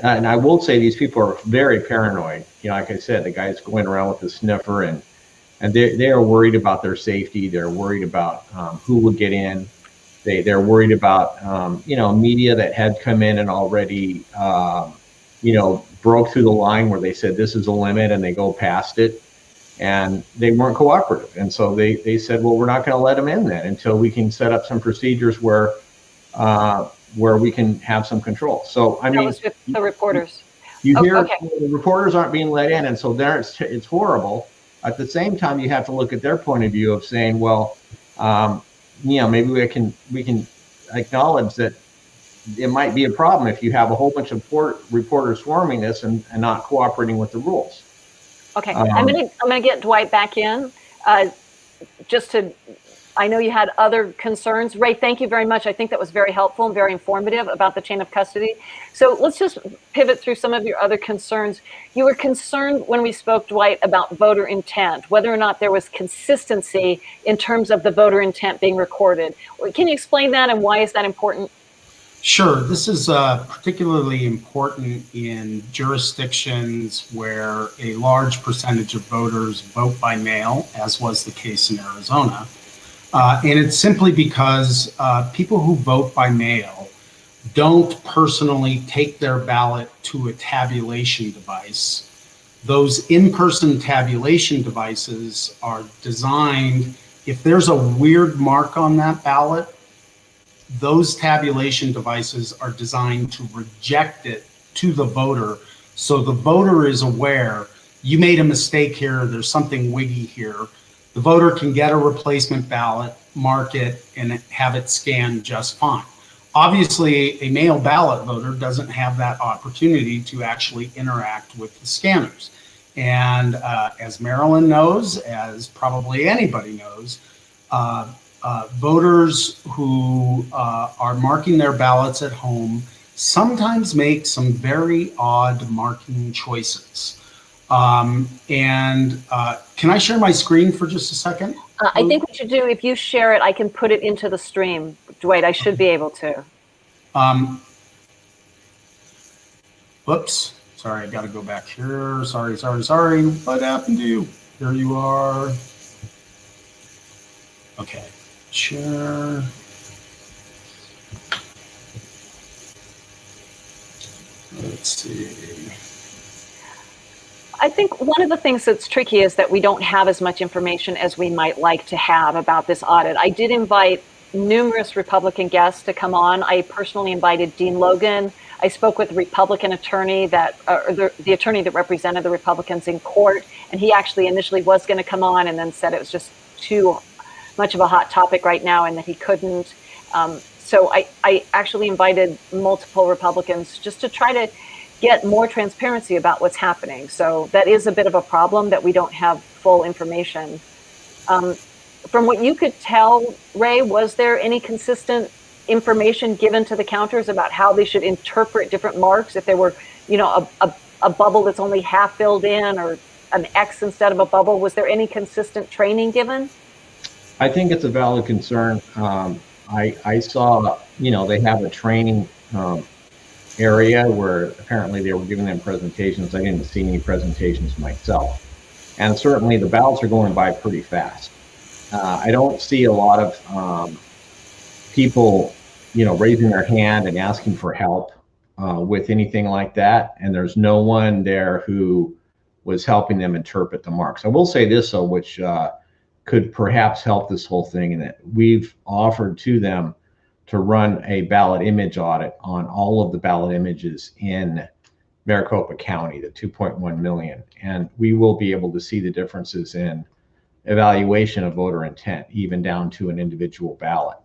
And I will say these people are very paranoid. You know, like I said, the guy's going around with the sniffer, and they are worried about their safety. They're worried about who would get in. They're worried about, media that had come in and already, broke through the line where they said this is a limit and they go past it and they weren't cooperative. And so they said, well, we're not going to let them in then until we can set up some procedures where we can have some control. So, I mean, that was with the reporters. You hear the reporters aren't being let in. And so there it's horrible. At the same time, you have to look at their point of view of saying, well, maybe we can acknowledge that it might be a problem if you have a whole bunch of reporters swarming this and not cooperating with the rules. Okay, I'm gonna get Dwight back in. I know you had other concerns. Ray, thank you very much. I think that was very helpful and very informative about the chain of custody. So let's just pivot through some of your other concerns. You were concerned when we spoke, Dwight, about voter intent, whether or not there was consistency in terms of the voter intent being recorded. Can you explain that and why is that important? Sure. This is particularly important in jurisdictions where a large percentage of voters vote by mail, as was the case in Arizona. And it's simply because people who vote by mail don't personally take their ballot to a tabulation device. Those in-person tabulation devices are designed, if there's a weird mark on that ballot, those tabulation devices are designed to reject it to the voter. So the voter is aware, you made a mistake here, there's something wiggy here. The voter can get a replacement ballot, mark it, and have it scanned just fine. Obviously, a mail ballot voter doesn't have that opportunity to actually interact with the scanners. And as Marilyn knows, as probably anybody knows, voters who are marking their ballots at home sometimes make some very odd marking choices. Can I share my screen for just a second? I think what you do, if you share it, I can put it into the stream. Dwight, I should be able to. Whoops. Sorry, I got to go back here. Sorry. What happened to you? Here you are. Okay. Share. Let's see. I think one of the things that's tricky is that we don't have as much information as we might like to have about this audit. I did invite numerous Republican guests to come on. I personally invited Dean Logan. I spoke with a Republican attorney that, the attorney that represented the Republicans in court, and he actually initially was going to come on and then said it was just too much of a hot topic right now and that he couldn't. So I actually invited multiple Republicans just to try to get more transparency about what's happening. So that is a bit of a problem that we don't have full information. From what you could tell, Ray, was there any consistent information given to the counters about how they should interpret different marks? If there were, you know, a bubble that's only half filled in or an X instead of a bubble, was there any consistent training given? I think it's a valid concern. I saw, you know, they have a training area where apparently they were giving them presentations. I didn't see any presentations myself. And certainly the ballots are going by pretty fast. I don't see a lot of people, you know, raising their hand and asking for help with anything like that. And there's no one there who was helping them interpret the marks. I will say this, though, which could perhaps help this whole thing, in that we've offered to them to run a ballot image audit on all of the ballot images in Maricopa County, the 2.1 million. And we will be able to see the differences in evaluation of voter intent, even down to an individual ballot.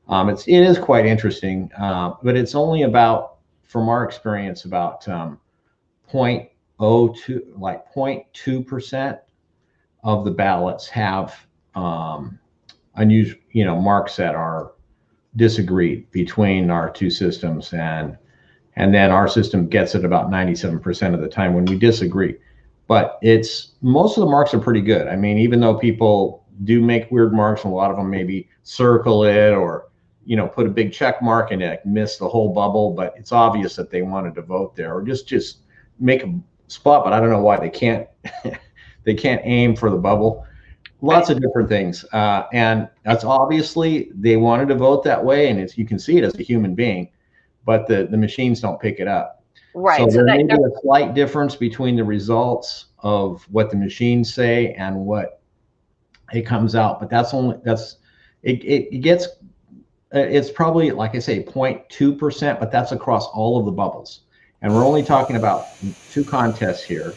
It is quite interesting, but it's only about, from our experience, about 0.02, like 0.2% of the ballots have unusual, you know, marks that are disagreed between our two systems, and then our system gets it about 97% of the time when we disagree. But it's, most of the marks are pretty good. I mean, even though people do make weird marks, a lot of them maybe circle it or, you know, put a big check mark and it miss the whole bubble, but it's obvious that they wanted to vote there, or just make a spot, but I don't know why they can't they can't aim for the bubble. Lots of different things, and that's obviously they wanted to vote that way, and it's, you can see it as a human being, but the machines don't pick it up. Right. So there may be a slight difference between the results of what the machines say and what it comes out, but it gets, it's probably, like I say, 0.2%, but that's across all of the bubbles, and we're only talking about 2 contests here,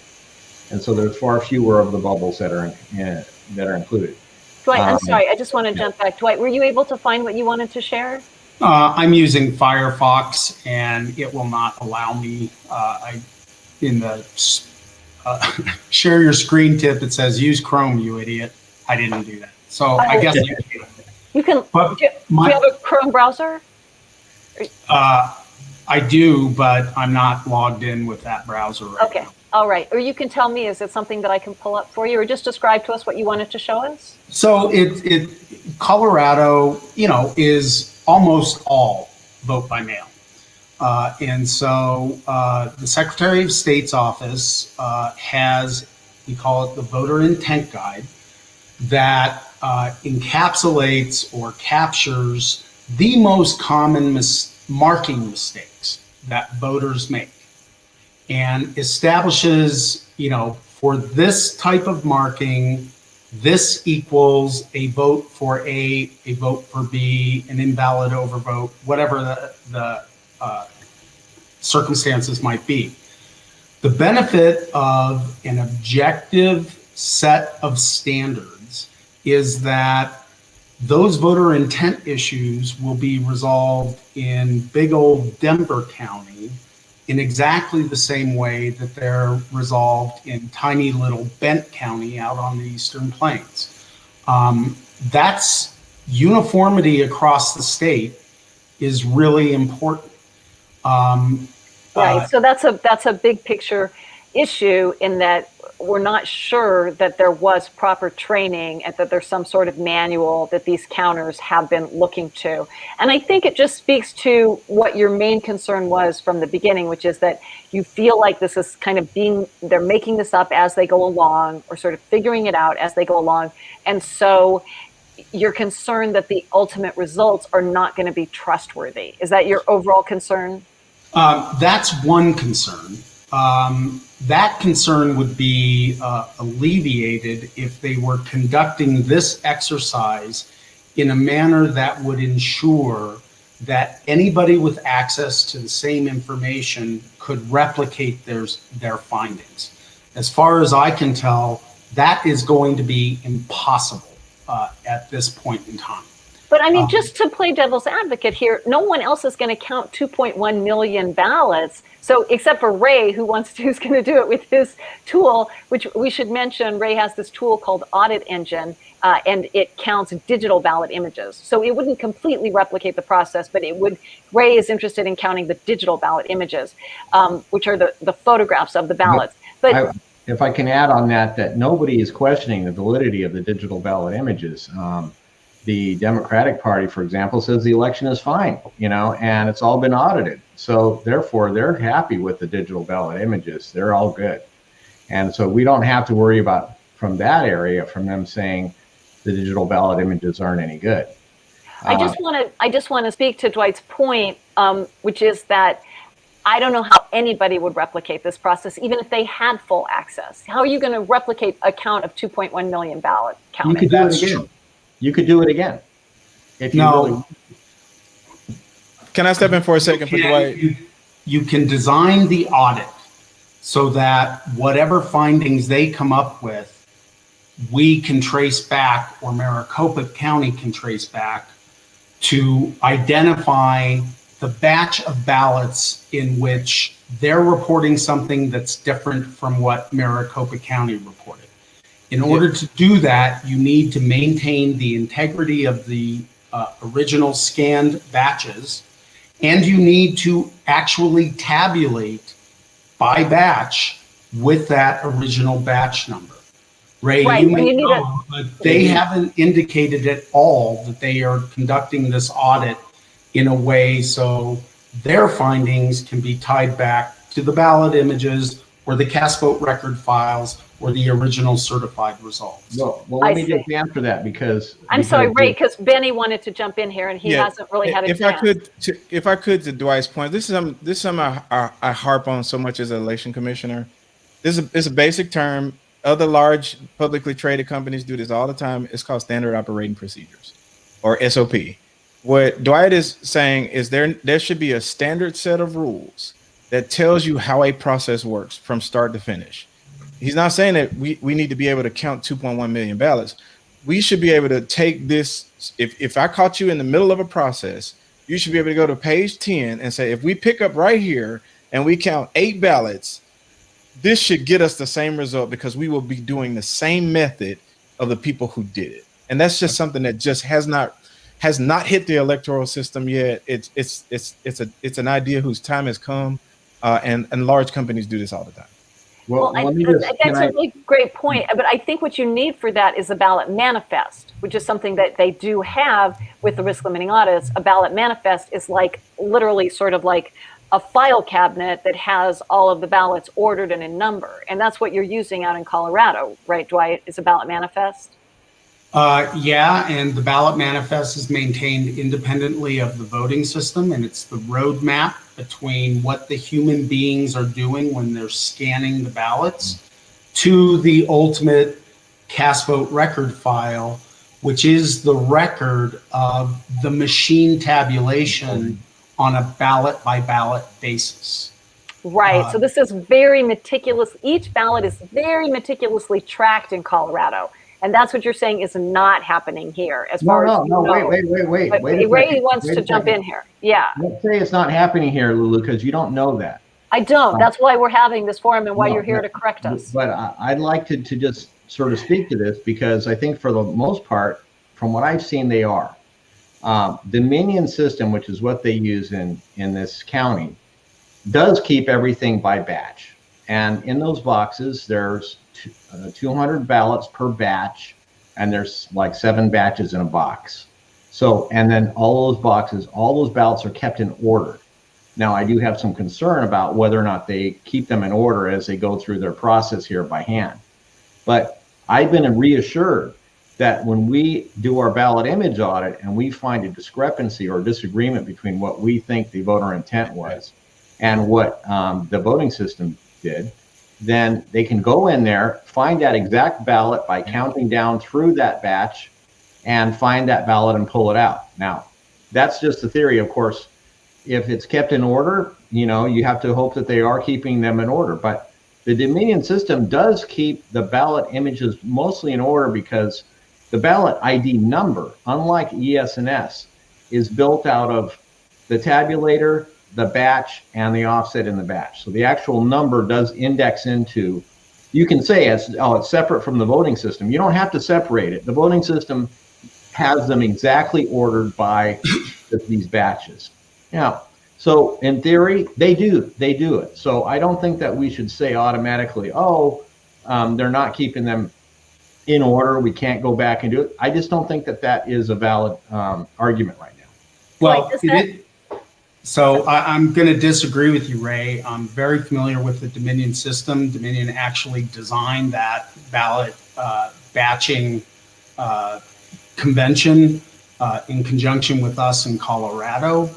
and so there's far fewer of the bubbles that are included. Dwight, I'm sorry, I just want to jump back. Dwight, were you able to find what you wanted to share? I'm using Firefox, and it will not allow me. In the share your screen tip, it says use Chrome, you idiot. I didn't do that. So I guess you can. Do you have a Chrome browser? I do, but I'm not logged in with that browser right now. All right. Or you can tell me, is it something that I can pull up for you, or just describe to us what you wanted to show us? So Colorado, you know, is almost all vote by mail. And so the Secretary of State's office has, we call it the voter intent guide, that encapsulates or captures the most common marking mistakes that voters make, and establishes, you know, for this type of marking, this equals a vote for A, a vote for B, an invalid overvote, whatever the circumstances might be. The benefit of an objective set of standards is that those voter intent issues will be resolved in big old Denver County in exactly the same way that they're resolved in tiny little Bent County out on the Eastern Plains. That's uniformity across the state is really important. Right. So that's a big picture. issue in that we're not sure that there was proper training and that there's some sort of manual that these counters have been looking to. And I think it just speaks to what your main concern was from the beginning, which is that you feel like this is kind of they're making this up as they go along, or sort of figuring it out as they go along. And so you're concerned that the ultimate results are not going to be trustworthy. Is that your overall concern? That's one concern. That concern would be alleviated if they were conducting this exercise in a manner that would ensure that anybody with access to the same information could replicate their findings. As far as I can tell, that is going to be impossible at this point in time. But I mean, just to play devil's advocate here, no one else is going to count 2.1 million ballots. So except for Ray, who's going to do it with his tool, which we should mention, Ray has this tool called Audit Engine, and it counts digital ballot images. So it wouldn't completely replicate the process, but it would. Ray is interested in counting the digital ballot images, which are the photographs of the ballots. But if I can add on that nobody is questioning the validity of the digital ballot images. The Democratic Party, for example, says the election is fine, and it's all been audited. So therefore, they're happy with the digital ballot images. They're all good. And so we don't have to worry about from them saying the digital ballot images aren't any good. I just want to speak to Dwight's point, which is that I don't know how anybody would replicate this process, even if they had full access. How are you going to replicate a count of 2.1 million ballot counting? You could do it again. You could do it again. If you really... Can I step in for a second, Dwight? You can design the audit so that whatever findings they come up with, we can trace back, or Maricopa County can trace back, to identify the batch of ballots in which they're reporting something that's different from what Maricopa County reported. In order to do that, you need to maintain the integrity of the original scanned batches, and you need to actually tabulate by batch with that original batch number. Ray, right. you may know, but they haven't indicated at all that they are conducting this audit in a way so their findings can be tied back to the ballot images or the cast vote record files or the original certified results. Well, let me just answer that because I'm sorry, Ray, because Benny wanted to jump in here and he hasn't really had a chance. If I could, to Dwight's point, this is something I harp on so much as an election commissioner. This is a basic term. Other large publicly traded companies do this all the time. It's called standard operating procedures, or SOP. What Dwight is saying is there should be a standard set of rules that tells you how a process works from start to finish. He's not saying that we need to be able to count 2.1 million ballots. We should be able to take this. If I caught you in the middle of a process, you should be able to go to page 10 and say, if we pick up right here and we count 8 ballots, this should get us the same result because we will be doing the same method of the people who did it. And that's just something that just has not hit the electoral system yet. It's an idea whose time has come, and large companies do this all the time. Well, that's a really great point. But I think what you need for that is a ballot manifest, which is something that they do have with the risk limiting audits. A ballot manifest is like literally sort of like a file cabinet that has all of the ballots ordered and in number. And that's what you're using out in Colorado, right, Dwight? Is a ballot manifest? Yeah, and the ballot manifest is maintained independently of the voting system, and it's the roadmap between what the human beings are doing when they're scanning the ballots to the ultimate cast vote record file, which is the record of the machine tabulation on a ballot by ballot basis. Right. So this is very meticulous. Each ballot is very meticulously tracked in Colorado. And that's what you're saying is not happening here. Wait. But Ray wants to jump in here. Yeah. Let's say it's not happening here, Lulu, because you don't know that. I don't. That's why we're having this forum and why you're here to correct us. But I'd like to just sort of speak to this because I think for the most part, from what I've seen, they are. The Minion system, which is what they use in this county, does keep everything by batch. And in those boxes, there's 200 ballots per batch, and there's like 7 batches in a box. So, and then all those boxes, all those ballots are kept in order. Now, I do have some concern about whether or not they keep them in order as they go through their process here by hand. But I've been reassured that when we do our ballot image audit and we find a discrepancy or disagreement between what we think the voter intent was and what the voting system did, then they can go in there, find that exact ballot by counting down through that batch and find that ballot and pull it out. Now, that's just the theory, of course. If it's kept in order, you know, you have to hope that they are keeping them in order. But the Dominion system does keep the ballot images mostly in order because the ballot ID number, unlike ES&S, is built out of the tabulator, the batch, and the offset in the batch. So the actual number does index into, you can say it's separate from the voting system. You don't have to separate it. The voting system has them exactly ordered by these batches. Now, so in theory, they do it. So I don't think that we should say automatically, they're not keeping them in order, we can't go back and do it. I just don't think that that is a valid argument right now. Well, so I'm going to disagree with you, Ray. I'm very familiar with the Dominion system. Dominion actually designed that ballot batching convention in conjunction with us in Colorado.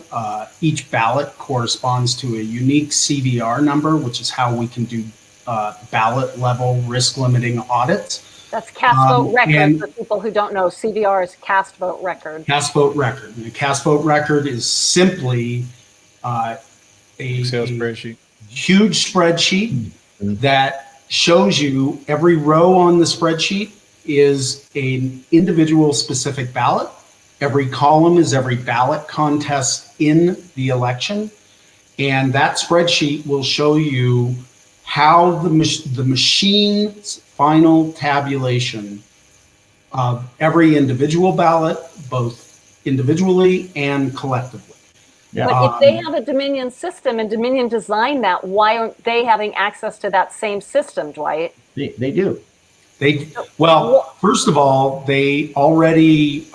Each ballot corresponds to a unique CVR number, which is how we can do ballot level risk limiting audits. That's cast vote record. For people who don't know, CVR is cast vote record. Cast vote record. And a cast vote record is simply a Excel spreadsheet. Huge spreadsheet that shows you every row on the spreadsheet is an individual specific ballot. Every column is every ballot contest in the election. And that spreadsheet will show you how the machine's final tabulation of every individual ballot, both individually and collectively. Yeah. But if they have a Dominion system and Dominion designed that, why aren't they having access to that same system, Dwight? They do. Well, first of all, they already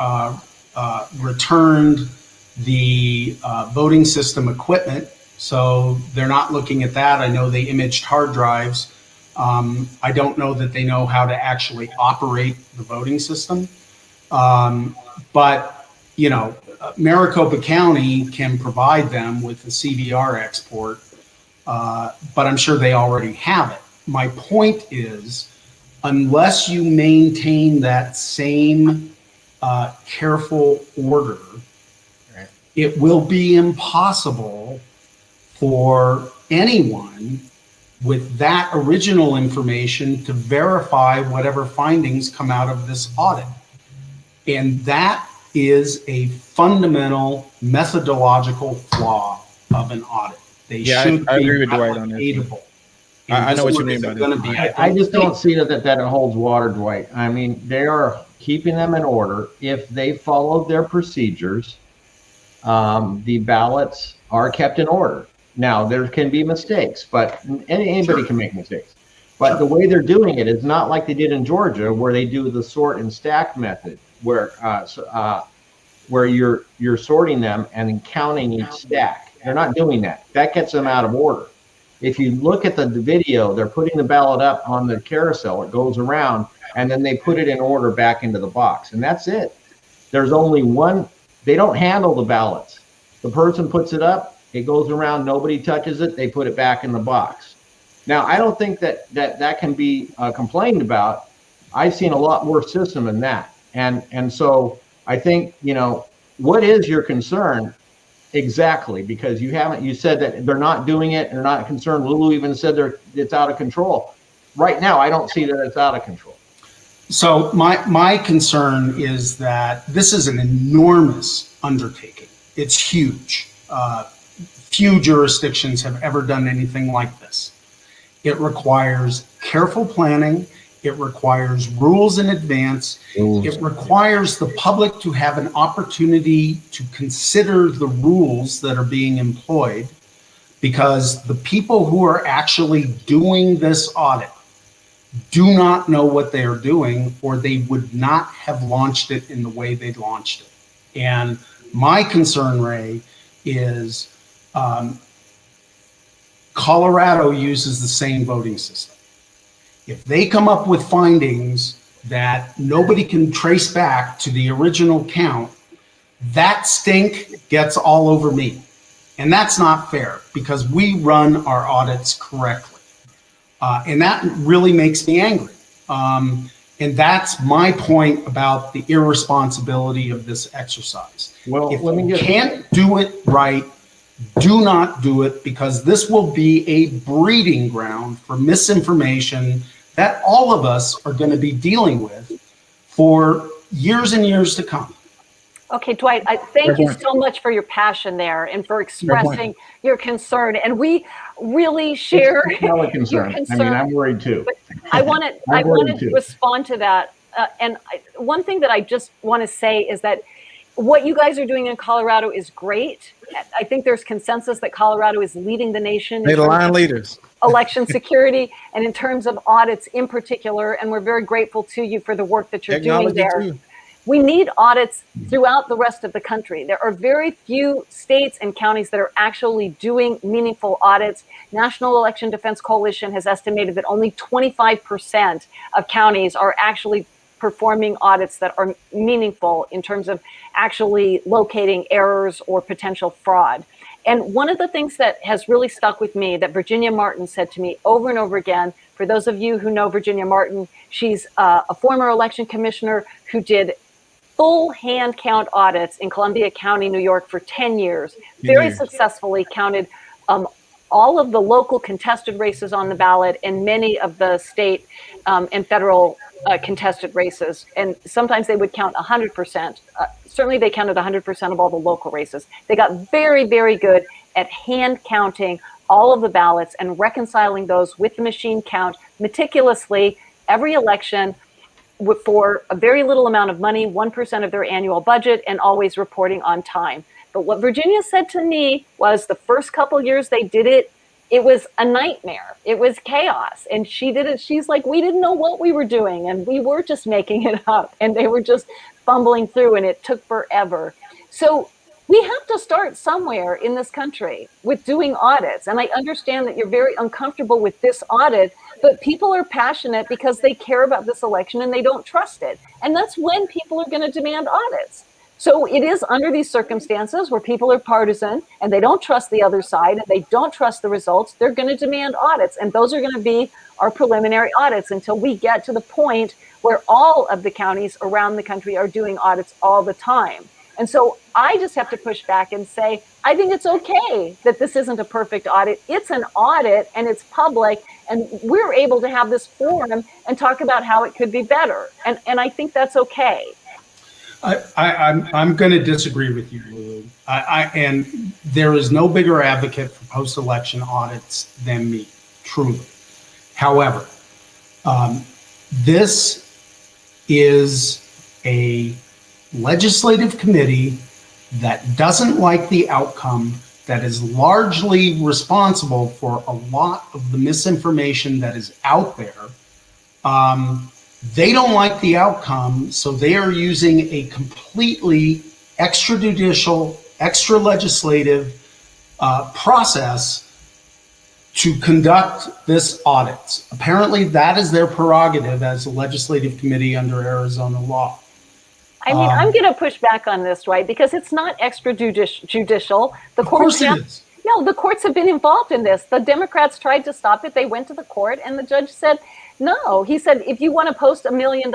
returned the voting system equipment, so they're not looking at that. I know they imaged hard drives. I don't know that they know how to actually operate the voting system. But, you know, Maricopa County can provide them with the CVR export, but I'm sure they already have it. My point is, unless you maintain that same careful order, it will be impossible for anyone with that original information to verify whatever findings come out of this audit. And that is a fundamental methodological flaw of an audit. They should I be agree with Dwight on that. I know what you mean by that. I just don't see that it holds water, Dwight. I mean, they are keeping them in order. If they followed their procedures, the ballots are kept in order. Now, there can be mistakes, but anybody can make mistakes. But the way they're doing it is not like they did in Georgia, where they do the sort and stack method, where you're sorting them and then counting each stack. They're not doing that. That gets them out of order. If you look at the video, they're putting the ballot up on the carousel. It goes around, and then they put it in order back into the box, and that's it. There's only one. They don't handle the ballots. The person puts it up. It goes around, nobody touches it, they put it back in the box. Now, I don't think that can be complained about. I've seen a lot more system than that. And so I think, you know, what is your concern exactly? Because you said that they're not doing it, they're not concerned. Lulu even said it's out of control. Right now, I don't see that it's out of control. So my concern is that this is an enormous undertaking. It's huge. Few jurisdictions have ever done anything like this. It requires careful planning. It requires rules in advance. It requires the public to have an opportunity to consider the rules that are being employed because the people who are actually doing this audit do not know what they are doing, or they would not have launched it in the way they launched it. And my concern, Ray, is Colorado uses the same voting system. If they come up with findings that nobody can trace back to the original count, that stink gets all over me. And that's not fair, because we run our audits correctly. And that really makes me angry. And that's my point about the irresponsibility of this exercise. Well, if you can't do it right, do not do it, because this will be a breeding ground for misinformation that all of us are going to be dealing with for years and years to come. Okay, Dwight, thank you so much for your passion there and for expressing your concern. And we really share your concern. I mean, I'm worried too. But I want to respond to that. One thing that I just want to say is that what you guys are doing in Colorado is great. I think there's consensus that Colorado is leading the nation. They're the line leaders. Election security and in terms of audits in particular. And we're very grateful to you for the work that you're doing there. Too. We need audits throughout the rest of the country. There are very few states and counties that are actually doing meaningful audits. National Election Defense Coalition has estimated that only 25% of counties are actually performing audits that are meaningful in terms of actually locating errors or potential fraud. And one of the things that has really stuck with me that Virginia Martin said to me over and over again, for those of you who know Virginia Martin, she's a former election commissioner who did full hand count audits in Columbia County, New York for 10 years, very successfully counted all of the local contested races on the ballot and many of the state and federal contested races. And sometimes they would count 100%. Certainly they counted 100% of all the local races. They got very, very good at hand counting all of the ballots and reconciling those with the machine count meticulously every election for a very little amount of money, 1% of their annual budget, and always reporting on time. But what Virginia said to me was the first couple years they did it, it was a nightmare. It was chaos. And she did it. She's like, we didn't know what we were doing. And we were just making it up. And they were just fumbling through. And it took forever. So we have to start somewhere in this country with doing audits. And I understand that you're very uncomfortable with this audit, but people are passionate because they care about this election and they don't trust it. And that's when people are going to demand audits. So it is under these circumstances where people are partisan and they don't trust the other side and they don't trust the results, they're going to demand audits. And those are going to be our preliminary audits until we get to the point where all of the counties around the country are doing audits all the time. And so I just have to push back and say, I think it's okay that this isn't a perfect audit. It's an audit and it's public, and we're able to have this forum and talk about how it could be better. And I think that's okay. I'm going to disagree with you, Lulu. And there is no bigger advocate for post-election audits than me, truly. However, this is a legislative committee that doesn't like the outcome, that is largely responsible for a lot of the misinformation that is out there. They don't like the outcome, so they are using a completely extrajudicial, extra-legislative process to conduct this audit. Apparently, that is their prerogative as a legislative committee under Arizona law. I mean, I'm going to push back on this, Dwight, because it's not extrajudicial. The courts have, no, the courts have been involved in this. The Democrats tried to stop it. They went to the court, and the judge said, no. He said, if you want to post $1 million,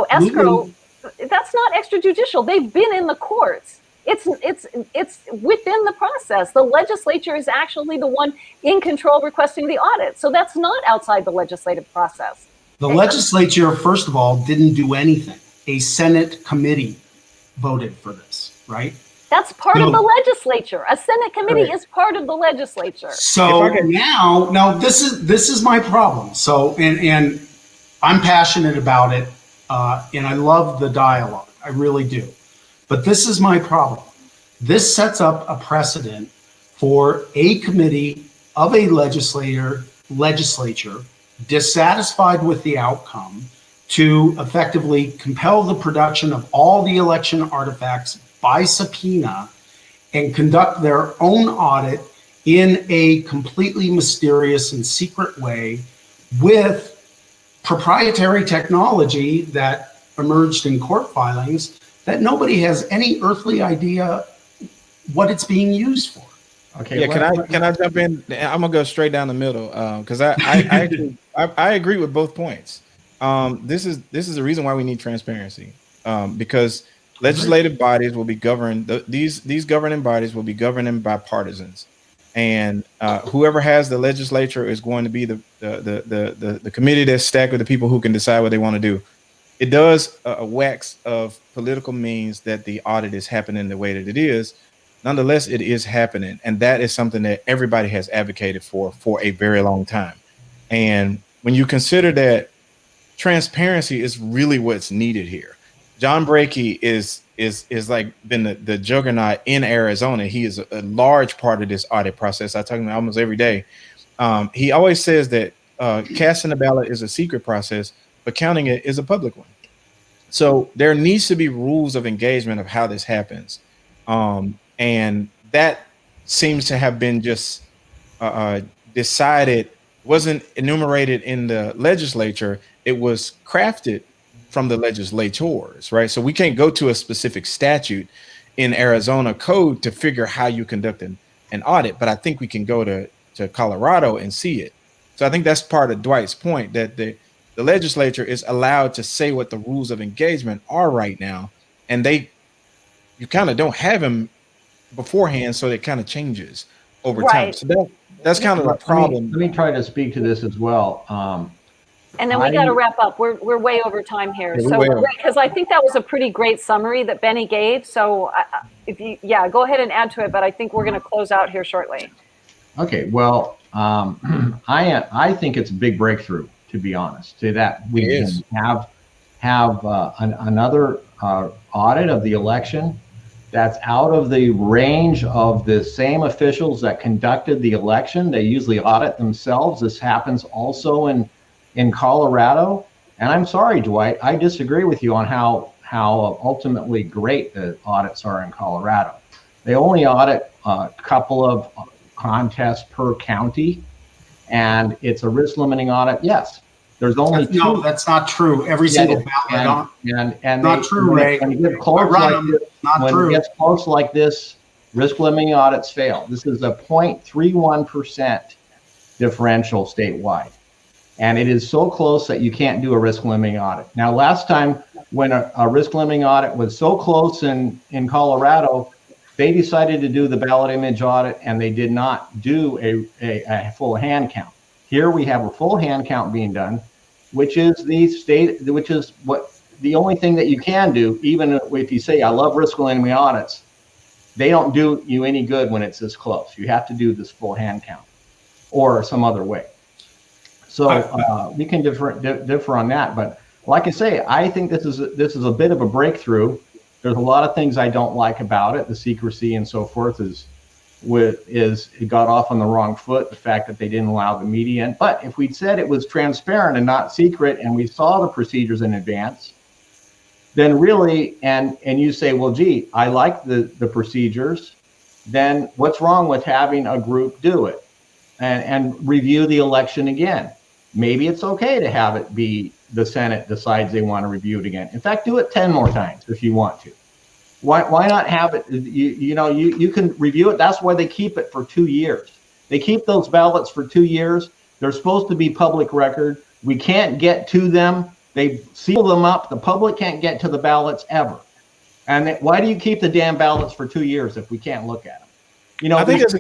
escrow, that's not extrajudicial. They've been in the courts. It's within the process. The legislature is actually the one in control requesting the audit. So that's not outside the legislative process. The legislature, first of all, didn't do anything. A Senate committee voted for this, right? That's part of the legislature. A Senate committee is part of the legislature. So now this is my problem. So and I'm passionate about it, and I love the dialogue. I really do. But this is my problem. This sets up a precedent for a committee of a legislature dissatisfied with the outcome to effectively compel the production of all the election artifacts by subpoena and conduct their own audit in a completely mysterious and secret way with proprietary technology that emerged in court filings that nobody has any earthly idea what it's being used for. Okay. Yeah. Can I jump in? I'm gonna go straight down the middle because I agree with both points. This is the reason why we need transparency because legislative bodies will be governed. These governing bodies will be governing by partisans, and whoever has the legislature is going to be the committee that's stacked with the people who can decide what they want to do. It does a wax of political means that the audit is happening the way that it is. Nonetheless, it is happening, and that is something that everybody has advocated for a very long time. And when you consider that transparency is really what's needed here, John Brakey is like been the juggernaut in Arizona. He is a large part of this audit process. I talk to him almost every day. He always says that casting a ballot is a secret process, but counting it is a public one. So there needs to be rules of engagement of how this happens. And that seems to have been just decided, wasn't enumerated in the legislature. It was crafted from the legislators, right? So we can't go to a specific statute in Arizona code to figure how you conduct an audit, but I think we can go to Colorado and see it. So I think that's part of Dwight's point, that the legislature is allowed to say what the rules of engagement are right now, and you kind of don't have them beforehand, so it kind of changes over time. So that's kind of the problem. Let me try to speak to this as well. And then we got to wrap up. We're way over time here. So because I think that was a pretty great summary that Benny gave. So if you, go ahead and add to it, but I think we're going to close out here shortly. Okay. Well, I think it's a big breakthrough, to be honest, to that we can have another audit of the election that's out of the range of the same officials that conducted the election. They usually audit themselves. This happens also in Colorado. And I'm sorry, Dwight, I disagree with you on how ultimately great the audits are in Colorado. They only audit a couple of contests per county, and it's a risk limiting audit. Yes, there's only two. No, that's not true. Every single ballot. And not true, Ray. When you get close it gets close like this, risk limiting audits fail. This is a 0.31% differential statewide. And it is so close that you can't do a risk limiting audit. Now, last time when a risk limiting audit was so close in Colorado, they decided to do the ballot image audit, and they did not do a full hand count. Here we have a full hand count being done, which is the only thing that you can do. Even if you say, I love risk limiting audits, they don't do you any good when it's this close. You have to do this full hand count or some other way. So we can differ on that. But like I say, I think this is a bit of a breakthrough. There's a lot of things I don't like about it. The secrecy and so forth it got off on the wrong foot. The fact that they didn't allow the media in. But if we'd said it was transparent and not secret, and we saw the procedures in advance, then really, and you say, well, gee, I like the procedures, then what's wrong with having a group do it and review the election again? Maybe it's okay to have it be the Senate decides they want to review it again. In fact, do it 10 more times if you want to. Why not have it? You can review it. That's why they keep it for 2 years. They keep those ballots for 2 years. They're supposed to be public record. We can't get to them. They seal them up. The public can't get to the ballots ever. And why do you keep the damn ballots for 2 years if we can't look at them? I think that's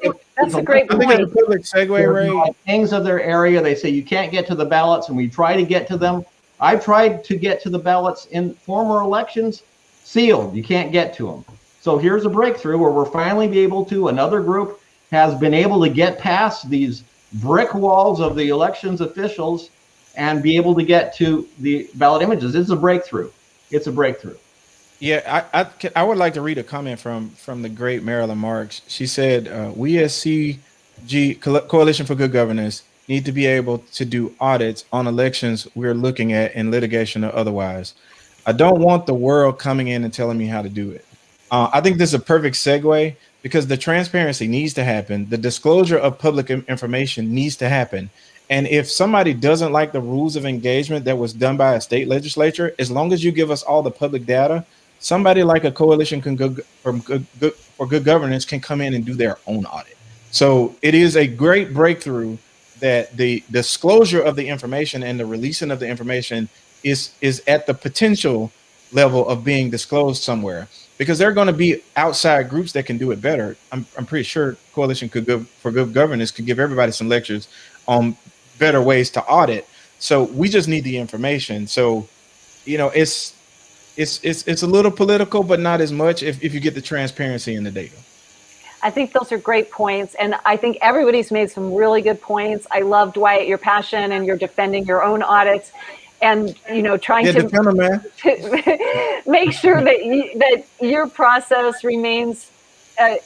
a great point. I think it's a public segue, Ray. Things of their area, they say you can't get to the ballots, and we try to get to them. I've tried to get to the ballots in former elections, sealed. You can't get to them. So here's a breakthrough where we're finally be able to. Another group has been able to get past these brick walls of the elections officials and be able to get to the ballot images. It's a breakthrough. It's a breakthrough. Yeah, I would like to read a comment from the great Marilyn Marks. She said, "We as CG Coalition for Good Governance need to be able to do audits on elections we're looking at in litigation or otherwise. I don't want the world coming in and telling me how to do it." I think this is a perfect segue because the transparency needs to happen. The disclosure of public information needs to happen. And if somebody doesn't like the rules of engagement that was done by a state legislature, as long as you give us all the public data, somebody like a coalition can go for good governance can come in and do their own audit. So it is a great breakthrough that the disclosure of the information and the releasing of the information is at the potential level of being disclosed somewhere, because there are going to be outside groups that can do it better. I'm pretty sure Coalition for Good Governance could give everybody some lectures on better ways to audit. So we just need the information. So, you know, it's a little political, but not as much if you get the transparency in the data. I think those are great points. And I think everybody's made some really good points. I love, Dwight, your passion and you're defending your own audits and, you know, trying to make sure that your process remains, as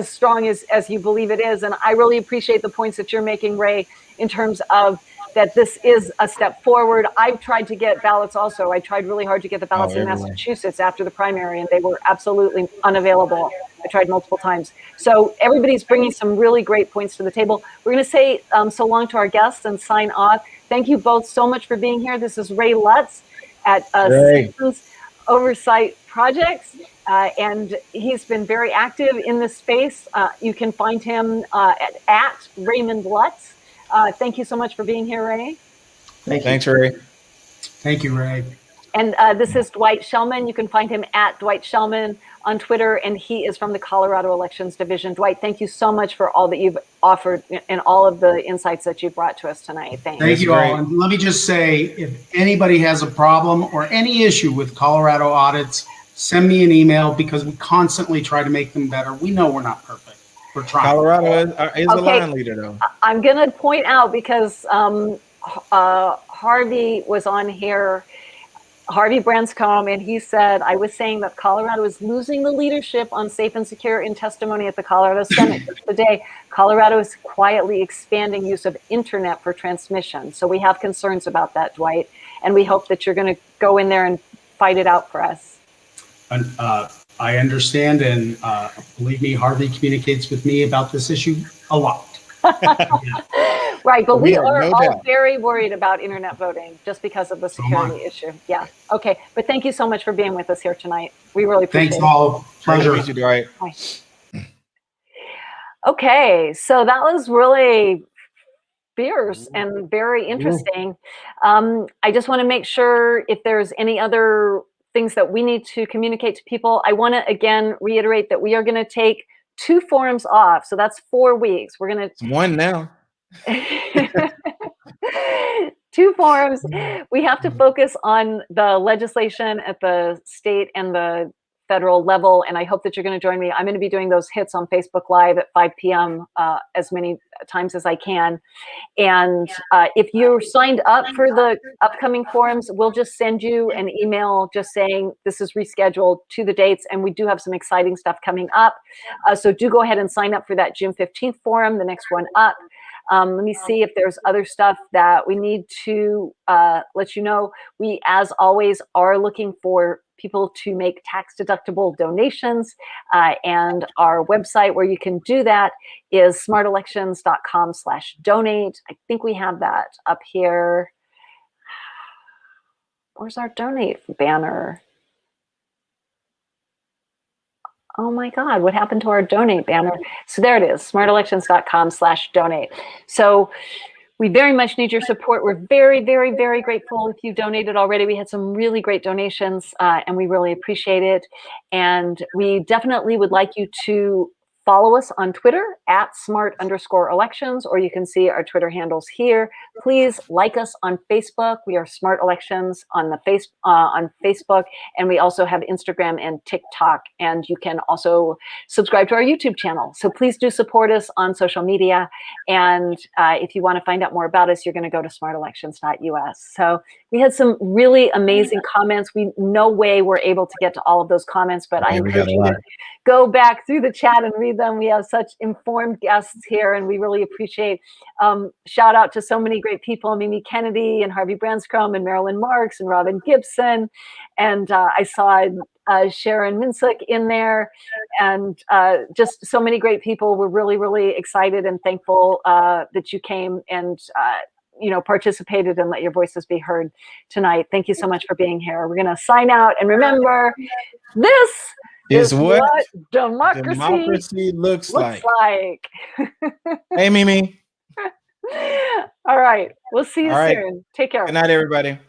strong as you believe it is. And I really appreciate the points that you're making, Ray, in terms of that this is a step forward. I've tried to get ballots also. I tried really hard to get the ballots in Massachusetts after the primary, and they were absolutely unavailable. I tried multiple times. So everybody's bringing some really great points to the table. We're going to say so long to our guests and sign off. Thank you both so much for being here. This is Ray Lutz at Citizens Oversight Projects, and he's been very active in this space. You can find him at Raymond Lutz. Thank you so much for being here, Ray. Thanks, Ray. Thank you, Ray. And this is Dwight Shellman. You can find him at Dwight Shellman on Twitter, and he is from the Colorado Elections Division. Dwight, thank you so much for all that you've offered and all of the insights that you brought to us tonight. Thanks. Thank you all. And let me just say, if anybody has a problem or any issue with Colorado audits, send me an email because we constantly try to make them better. We know we're not perfect. We're trying. Colorado is a line leader, though. I'm going to point out because Harvey was on here, Harvey Branscombe, and he said, I was saying that Colorado is losing the leadership on safe and secure in testimony at the Colorado Senate today. Colorado is quietly expanding use of internet for transmission. So we have concerns about that, Dwight, and we hope that you're going to go in there and fight it out for us. I understand, and believe me, Harvey communicates with me about this issue a lot. Right, but we are all very worried about internet voting just because of the security issue. Yeah, okay, but thank you so much for being with us here tonight. We really appreciate it. Thanks all. Pleasure. Thank you, Dwight. Okay, so that was really fierce and very interesting. I just want to make sure if there's any other things that we need to communicate to people. I want to again reiterate that we are going to take 2 forums off. So that's 4 weeks. We're going to one now. 2 forums. We have to focus on the legislation at the state and the federal level. And I hope that you're going to join me. I'm going to be doing those hits on Facebook Live at 5 p.m. As many times as I can. And if you're signed up for the upcoming forums, we'll just send you an email just saying this is rescheduled to the dates. And we do have some exciting stuff coming up. So do go ahead and sign up for that June 15th forum, the next one up. Let me see if there's other stuff that we need to let you know. We, as always, are looking for people to make tax-deductible donations, and our website where you can do that is smartelections.com/donate. I think we have that up here. Where's our donate banner? Oh my God, what happened to our donate banner? So there it is, smartelections.com/donate. So we very much need your support. We're very, very, very grateful if you donated already. We had some really great donations and we really appreciate it. And we definitely would like you to follow us on Twitter at @smart_elections, or you can see our Twitter handles here. Please like us on Facebook. We are Smart Elections on the on Facebook, and we also have Instagram and TikTok. And you can also subscribe to our YouTube channel. So please do support us on social media. And if you want to find out more about us, you're going to go to smartelections.us. So We had some really amazing comments. We no way were able to get to all of those comments, but I encourage you to go back through the chat and read them. We have such informed guests here, and we really appreciate. Shout out to so many great people: Mimi Kennedy and Harvey Branscombe and Marilyn Marks and Robin Gibson, and I saw Sharon Minsick in there, and just so many great people. We're really, really excited and thankful that you came and participated and let your voices be heard tonight. Thank you so much for being here. We're going to sign out, and remember, this is what democracy looks like. Hey, Mimi. All right. We'll see you soon. Take care. Good night, everybody.